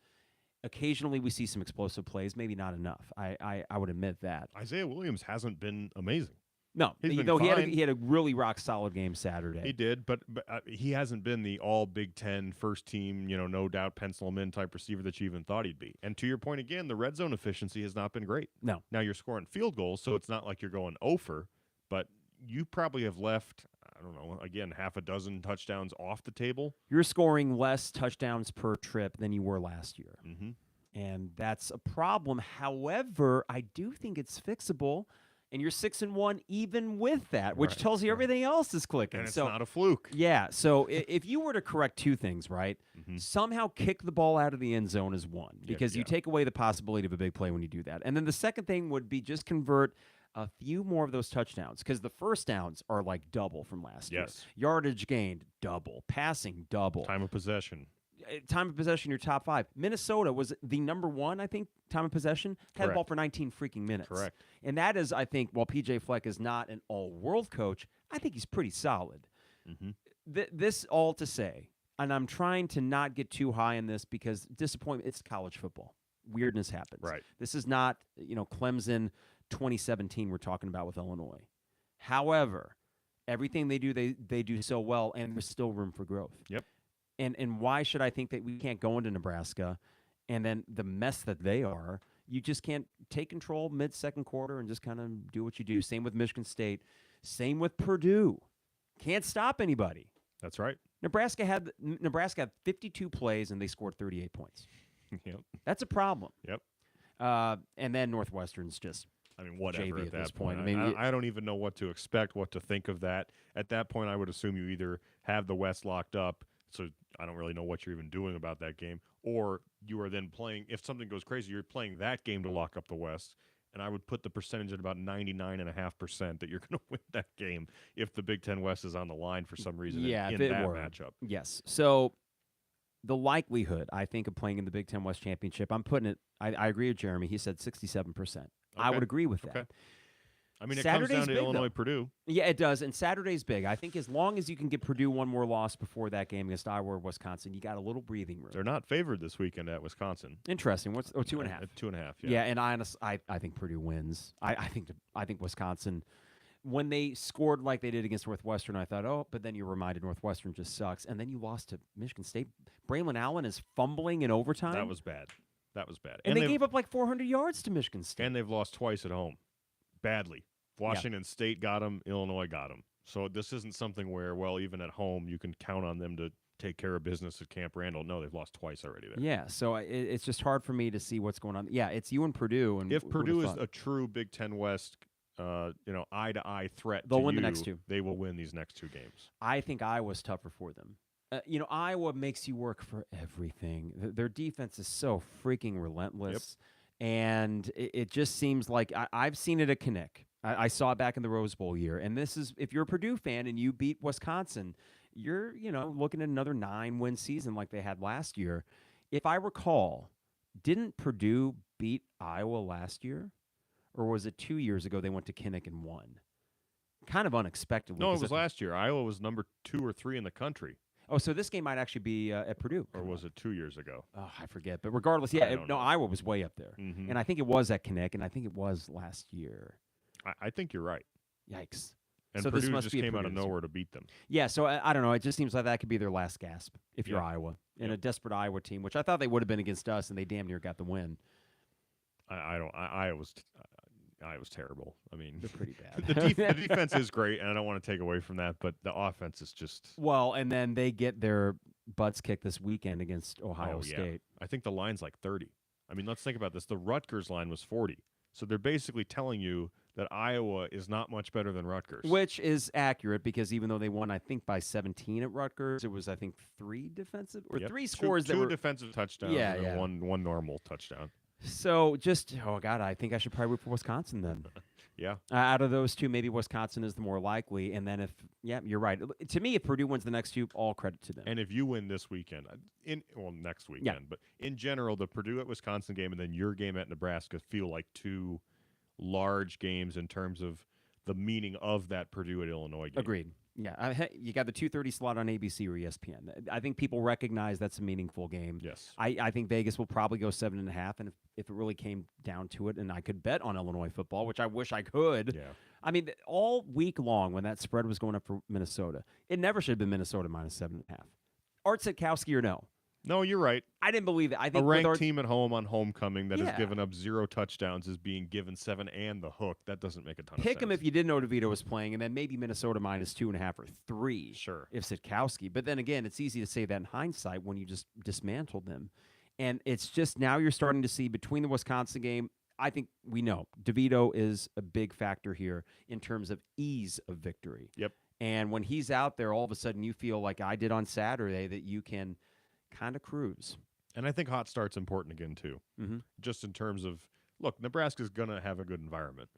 Occasionally, we see some explosive plays, maybe not enough. I would admit that. Isaiah Williams hasn't been amazing. No, though he had a really rock-solid game Saturday. He did, but he hasn't been the all Big Ten first team, no doubt pencil him in type receiver that you even thought he'd be. And to your point again, the red zone efficiency has not been great. No. Now you're scoring field goals, so it's not like you're going over, but you probably have left, I don't know, again, half a dozen touchdowns off the table. You're scoring less touchdowns per trip than you were last year. Mm-hmm. And that's a problem. However, I do think it's fixable. And you're 6-1 even with that, which tells you everything else is clicking. And it's not a fluke. Yeah. So if you were to correct two things, right? Mm-hmm. Somehow kick the ball out of the end zone is one, because you take away the possibility of a big play when you do that. And then the second thing would be just convert a few more of those touchdowns, because the first downs are like double from last year. Yardage gained, double. Passing, double. Time of possession, your top 5. Minnesota was the number 1, I think, time of possession. Had the ball for 19 freaking minutes. Correct. And that is, I think, while P.J. Fleck is not an all-world coach, I think he's pretty solid. Mm-hmm. This all to say, and I'm trying to not get too high in this because disappointment, it's college football. Weirdness happens. Right. This is not, Clemson 2017 we're talking about with Illinois. However, everything they do, they do so well, and there's still room for growth. Yep. And why should I think that we can't go into Nebraska and then the mess that they are, you just can't take control mid-second quarter and just kind of do what you do. Same with Michigan State. Same with Purdue. Can't stop anybody. That's right. Nebraska had 52 plays and they scored 38 points. Yep. That's a problem. Yep. And then Northwestern's just whatever JV at that point. point. I don't even know what to expect, what to think of that. At that point, I would assume you either have the West locked up, so I don't really know what you're even doing about that game, or you are then playing, if something goes crazy, you're playing that game to lock up the West, and I would put the percentage at about 99.5% that you're going to win that game if the Big Ten West is on the line for some reason in that matchup. Yes. So the likelihood, I think, of playing in the Big Ten West Championship, I'm putting it, I agree with Jeremy. He said 67%. Okay. I would agree with that. I mean, it Saturday's comes down to big, Illinois, Purdue. Yeah, it does. And Saturday's big. I think as long as you can get Purdue one more loss before that game against Iowa or Wisconsin, you got a little breathing room. They're not favored this weekend at Wisconsin. Interesting. What's 2.5? 2.5. Yeah, and I think Purdue wins. I think Wisconsin, when they scored like they did against Northwestern, I thought, oh, but then you're reminded Northwestern just sucks, and then you lost to Michigan State. Braylon Allen is fumbling in overtime. That was bad. And they gave up like 400 yards to Michigan State. And they've lost twice at home, badly. Washington State got them. Illinois got them. So this isn't something where, well, even at home, you can count on them to take care of business at Camp Randall. No, they've lost twice already there. Yeah, so it's just hard for me to see what's going on. Yeah, it's you and Purdue. And if Purdue is a true Big Ten West, eye-to-eye threat, they'll win the next two. They will win these next two games. I think Iowa's tougher for them. Iowa makes you work for everything. Their defense is so freaking relentless, and it just seems like I've seen it at Kinnick. I saw it back in the Rose Bowl year, and this is if you're a Purdue fan and you beat Wisconsin, you're looking at another 9-win season like they had last year. If I recall, didn't Purdue beat Iowa last year, or was it 2 years ago they went to Kinnick and won? Kind of unexpectedly. No, it was last year. Iowa was number 2 or 3 in the country. Oh, so this game might actually be at Purdue. Or was it 2 years ago? Oh, I forget. But regardless, Iowa was way up there. Mm-hmm. And I think it was at Kinnick, and I think it was last year. I think you're right. Yikes. And so Purdue this must just be came out of nowhere to beat them. Yeah, so I don't know. It just seems like that could be their last gasp if you're Iowa. And a desperate Iowa team, which I thought they would have been against us, and they damn near got the win. Iowa's terrible. I mean, they're pretty bad. The defense is great, and I don't want to take away from that, but the offense is just... Well, and then they get their butts kicked this weekend against Ohio State. I think the line's like 30. I mean, let's think about this. The Rutgers line was 40. So they're basically telling you that Iowa is not much better than Rutgers. Which is accurate because even though they won, I think, by 17 at Rutgers, it was, I think, 3 defensive or 3 scores. Two defensive touchdowns and one normal touchdown. So just, I think I should probably root for Wisconsin then. Yeah. Out of those two, maybe Wisconsin is the more likely. And then you're right. To me, if Purdue wins the next two, all credit to them. And if you win this weekend, next weekend, but in general, the Purdue at Wisconsin game and then your game at Nebraska feel like two large games in terms of the meaning of that Purdue at Illinois game. Agreed. Yeah, you got the 2:30 slot on ABC or ESPN. I think people recognize that's a meaningful game. Yes. I think Vegas will probably go 7.5, and if it really came down to it, and I could bet on Illinois football, which I wish I could. Yeah. I mean, all week long when that spread was going up for Minnesota, it never should have been Minnesota minus 7.5. Art Sitkowski or no? No, you're right. I didn't believe it. I think a ranked team at home on homecoming that has Yeah. given up 0 touchdowns is being given 7 and the hook. That doesn't make a ton of sense. Pick him if you didn't know DeVito was playing, and then maybe Minnesota minus 2.5 or 3. Sure. If Sitkowski. But then again, it's easy to say that in hindsight when you just dismantled them. And it's just now you're starting to see between the Wisconsin game, I think we know DeVito is a big factor here in terms of ease of victory. Yep. And when he's out there, all of a sudden you feel like I did on Saturday that you can kind of cruise. And I think hot start's important again, too. Mm-hmm. Just in terms of, look, Nebraska's going to have a good environment.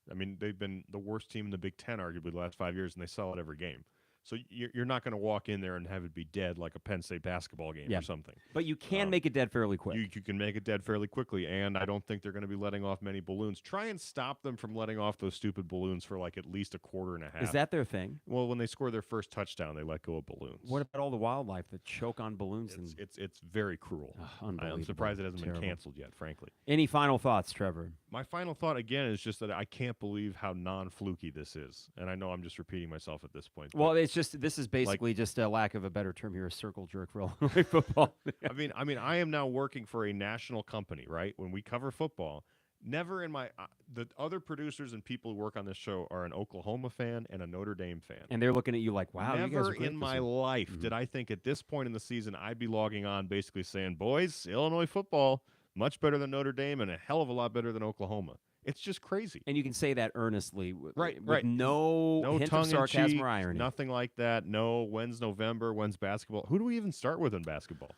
I mean, they've been the worst team in the Big Ten, arguably, the last 5 years, and they sell it every game. So you're not going to walk in there and have it be dead like a Penn State basketball game or something. But you can make it dead fairly quick. You can make it dead fairly quickly, and I don't think they're going to be letting off many balloons. Try and stop them from letting off those stupid balloons for like at least a quarter and a half. Is that their thing? Well, when they score their first touchdown, they let go of balloons. What about all the wildlife that choke on balloons? It's very cruel. Unbelievable. I'm surprised it hasn't Terrible. been canceled yet, frankly. Any final thoughts, Trevor? My final thought, again, is just that I can't believe how non-fluky this is. And I know I'm just repeating myself at this point. Well, this is basically just a lack of a better term here, a circle jerk for Illinois football. I mean, I am now working for a national company, right? When we cover football, never in my the other producers and people who work on this show are an Oklahoma fan and a Notre Dame fan. And they're looking at you like, wow, never you guys are great in my life did I think at this point in the season I'd be logging on basically saying, boys, Illinois football, much better than Notre Dame and a hell of a lot better than Oklahoma. It's just crazy. And you can say that earnestly. Right. No hint of sarcasm or irony. Nothing like that. No, when's November? When's basketball? Who do we even start with in basketball?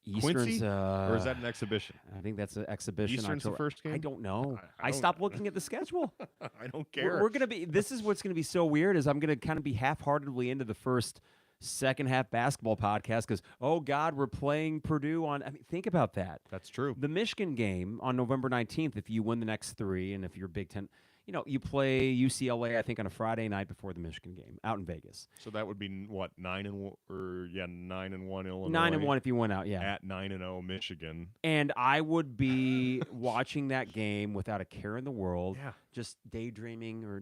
Eastern's, Quincy? Or is that an exhibition? I think that's an exhibition. Eastern's the first game? I don't know. I stopped looking at the schedule. I don't care. We're going to be, this is what's going to be so weird is I'm going to kind of be half-heartedly into the second half basketball podcast because, oh, God, we're playing Purdue on. I mean, think about that. That's true. The Michigan game on November 19th, if you win the next 3, and if you're Big Ten, you play UCLA, I think, on a Friday night before the Michigan game out in Vegas. So that would be what, 9-1 Illinois. 9-1 if you went out, yeah. At 9-0 Michigan. And I would be watching that game without a care in the world, yeah. Just daydreaming or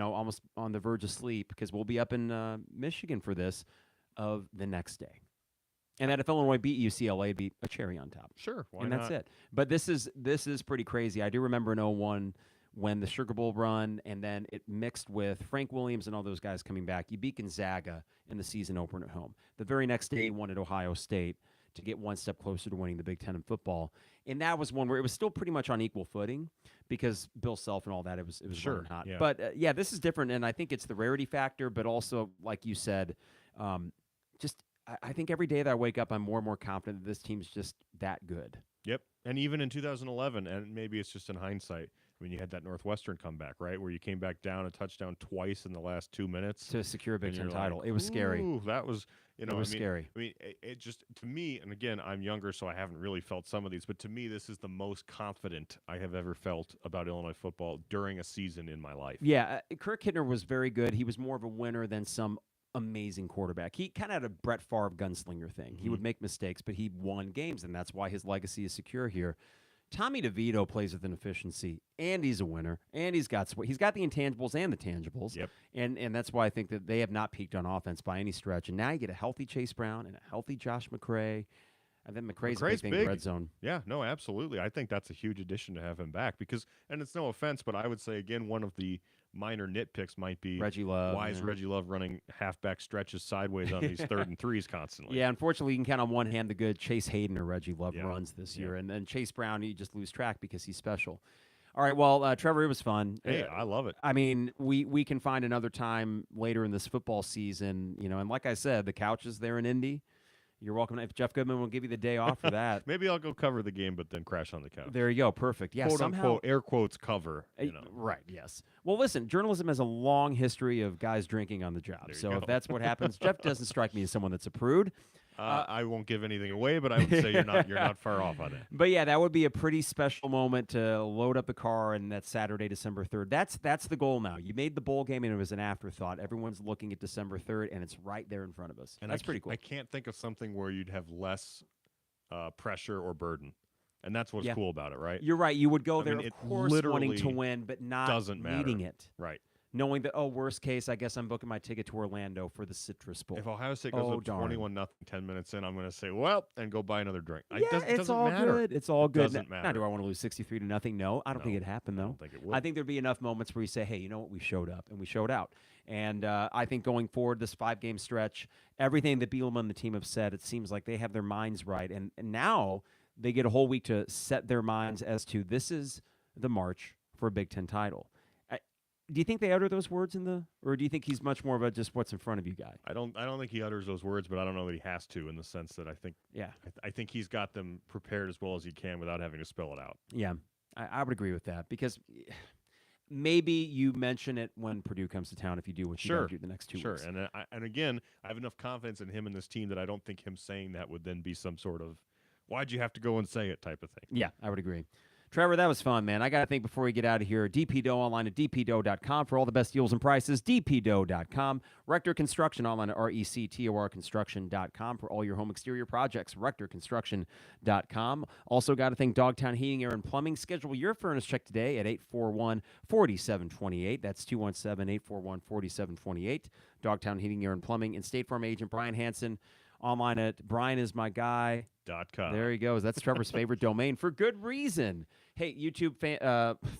almost on the verge of sleep because we'll be up in Michigan for this of the next day. And that if Illinois beat UCLA, it'd be a cherry on top. Sure, why and not? That's it. But this is pretty crazy. I do remember in 2001 when the Sugar Bowl run, and then it mixed with Frank Williams and all those guys coming back. You beat Gonzaga in the season opener at home. The very next day, you won at Ohio State to get one step closer to winning the Big Ten in football. And that was one where it was still pretty much on equal footing because Bill Self and all that, it was Sure, hot. yeah. But, this is different, and I think it's the rarity factor, but also, like you said, I think every day that I wake up, I'm more and more confident that this team's just that good. Yep. And even in 2011, and maybe it's just in hindsight, when you had that Northwestern comeback, right, where you came back down a touchdown twice in the last 2 minutes to secure a Big Ten title. Like, it was scary. Ooh, that was, it was scary. I mean, it just, to me, and again, I'm younger, so I haven't really felt some of these, but to me, this is the most confident I have ever felt about Illinois football during a season in my life. Yeah, Kirk Hittner was very good. He was more of a winner than some amazing quarterback. He kind of had a Brett Favre gunslinger thing. He would make mistakes, but he won games, and that's why his legacy is secure here. Tommy DeVito plays with an efficiency, and he's a winner, and he's got the intangibles and the tangibles. Yep. And that's why I think that they have not peaked on offense by any stretch. And now you get a healthy Chase Brown and a healthy Josh McCray. And then McCray's a big thing in the red zone. Yeah, no, absolutely. I think that's a huge addition to have him back because, and it's no offense, but I would say, again, one of the minor nitpicks might be Reggie Love. Why is Reggie Love running halfback stretches sideways on these 3rd and 3s constantly? Yeah, unfortunately, you can count on one hand the good Chase Hayden or Reggie Love runs this year. And then Chase Brown, you just lose track because he's special. All right, well, Trevor, it was fun. Hey, I love it. I mean, we can find another time later in this football season, and like I said, the couch is there in Indy. You're welcome. If Jeff Goodman will give you the day off for that. Maybe I'll go cover the game, but then crash on the couch. There you go. Perfect. Yeah, quote somehow, unquote, air quotes cover. Right, yes. Well, listen, journalism has a long history of guys drinking on the job. So if that's what happens, Jeff doesn't strike me as someone that's a prude. I won't give anything away, but I would say you're not far off on it. But yeah, that would be a pretty special moment to load up the car, and that's Saturday, December 3rd. That's the goal now. You made the bowl game, and it was an afterthought. Everyone's looking at December 3rd, and it's right there in front of us. And that's pretty cool. I can't think of something where you'd have less pressure or burden. And that's what's cool about it, right? You're right. You would go there, mean, of course, wanting to win, but not needing it. Right. Knowing that, worst case, I guess I'm booking my ticket to Orlando for the Citrus Bowl. If Ohio State goes up 21-0 10 minutes in, I'm going to say, well, and go buy another drink. It's all good. It's all good. Doesn't matter. Now, do I want to lose 63-0? No, I don't think it'd happen, though. I don't think it would. I think there'd be enough moments where you say, hey, you know what? We showed up, and we showed out. And I think going forward, this 5-game stretch, everything that Bielema and the team have said, it seems like they have their minds right. And now they get a whole week to set their minds as to this is the march for a Big Ten title. Do you think they utter those words or do you think he's much more of a just what's in front of you guy? I don't think he utters those words, but I don't know that he has to in the sense that I think he's got them prepared as well as he can without having to spell it out. Yeah, I would agree with that because maybe you mention it when Purdue comes to town if you do what you got to do the next 2 weeks. Sure, and again, I have enough confidence in him and this team that I don't think him saying that would then be some sort of why'd you have to go and say it type of thing. Yeah, I would agree. Trevor, that was fun, man. I got to think before we get out of here. DP Dough online at dpdough.com for all the best deals and prices. dpdough.com. Rector Construction online at rectorconstruction.com for all your home exterior projects. rectorconstruction.com. Also got to thank Dogtown Heating, Air, and Plumbing. Schedule your furnace check today at 841-4728. That's 217-841-4728. Dogtown Heating, Air, and Plumbing. And State Farm agent Brian Hansen online at brianismyguy.com. There he goes. That's Trevor's favorite domain for good reason. Hey, YouTube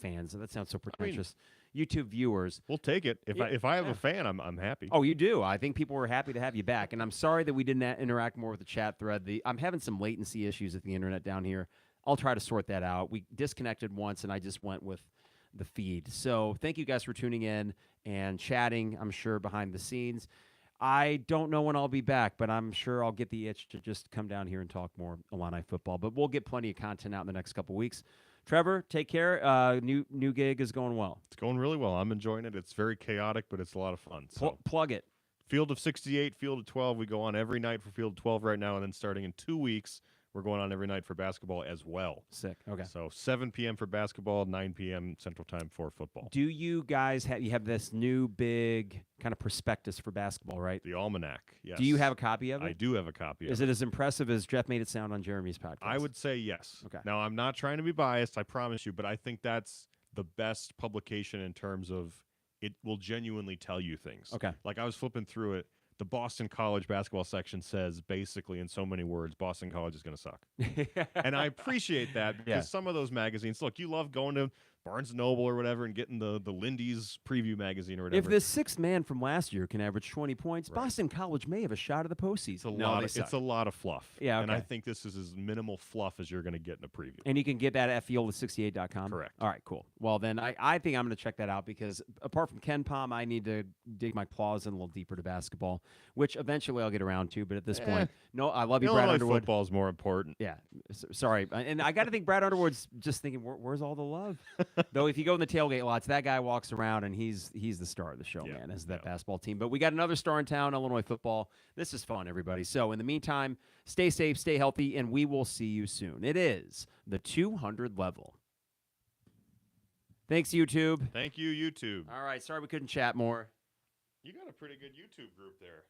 fans, that sounds so pretentious. YouTube viewers. We'll take it. If I have a fan, I'm happy. Oh, you do? I think people were happy to have you back. And I'm sorry that we didn't interact more with the chat thread. I'm having some latency issues at the internet down here. I'll try to sort that out. We disconnected once, and I just went with the feed. So thank you guys for tuning in and chatting, I'm sure, behind the scenes. I don't know when I'll be back, but I'm sure I'll get the itch to just come down here and talk more Illini football. But we'll get plenty of content out in the next couple weeks. Trevor, take care. New gig is going well. It's going really well. I'm enjoying it. It's very chaotic, but it's a lot of fun. So. Plug it. Field of 68, Field of 12. We go on every night for Field of 12 right now, and then starting in 2 weeks, we're going on every night for basketball as well. Sick. Okay. So 7 p.m. for basketball, 9 p.m. Central Time for football. Do you guys have this new big kind of prospectus for basketball, right? The Almanac, yes. Do you have a copy of it? I do have a copy of it. Is it as impressive as Jeff made it sound on Jeremy's podcast? I would say yes. Okay. Now, I'm not trying to be biased, I promise you, but I think that's the best publication in terms of it will genuinely tell you things. Okay. Like I was flipping through it. The Boston College basketball section says basically in so many words, Boston College is going to suck. And I appreciate that because some of those magazines, look, you love going to Barnes & Noble or whatever and getting the Lindy's preview magazine or whatever. If the sixth man from last year can average 20 points, Right. Boston College may have a shot at the postseason. It's a lot of fluff. Yeah, and I okay. think this is as minimal fluff as you're going to get in a preview. And you can get that at field68.com? Correct. All right, cool. Well, then I think I'm going to check that out because apart from Ken Pom, I need to dig my claws in a little deeper to basketball, which eventually I'll get around to. But at this point, no, I love you, Brad Illinois Underwood. football is more important. Yeah, sorry. And I got to think Brad Underwood's just thinking, where's all the love? Though if you go in the tailgate lots, that guy walks around and he's the star of the show, man, as that basketball team. But we got another star in town, Illinois football. This is fun, everybody. So in the meantime, stay safe, stay healthy, and we will see you soon. It is the 200 level. Thanks, YouTube. Thank you, YouTube. All right, sorry we couldn't chat more. You got a pretty good YouTube group there.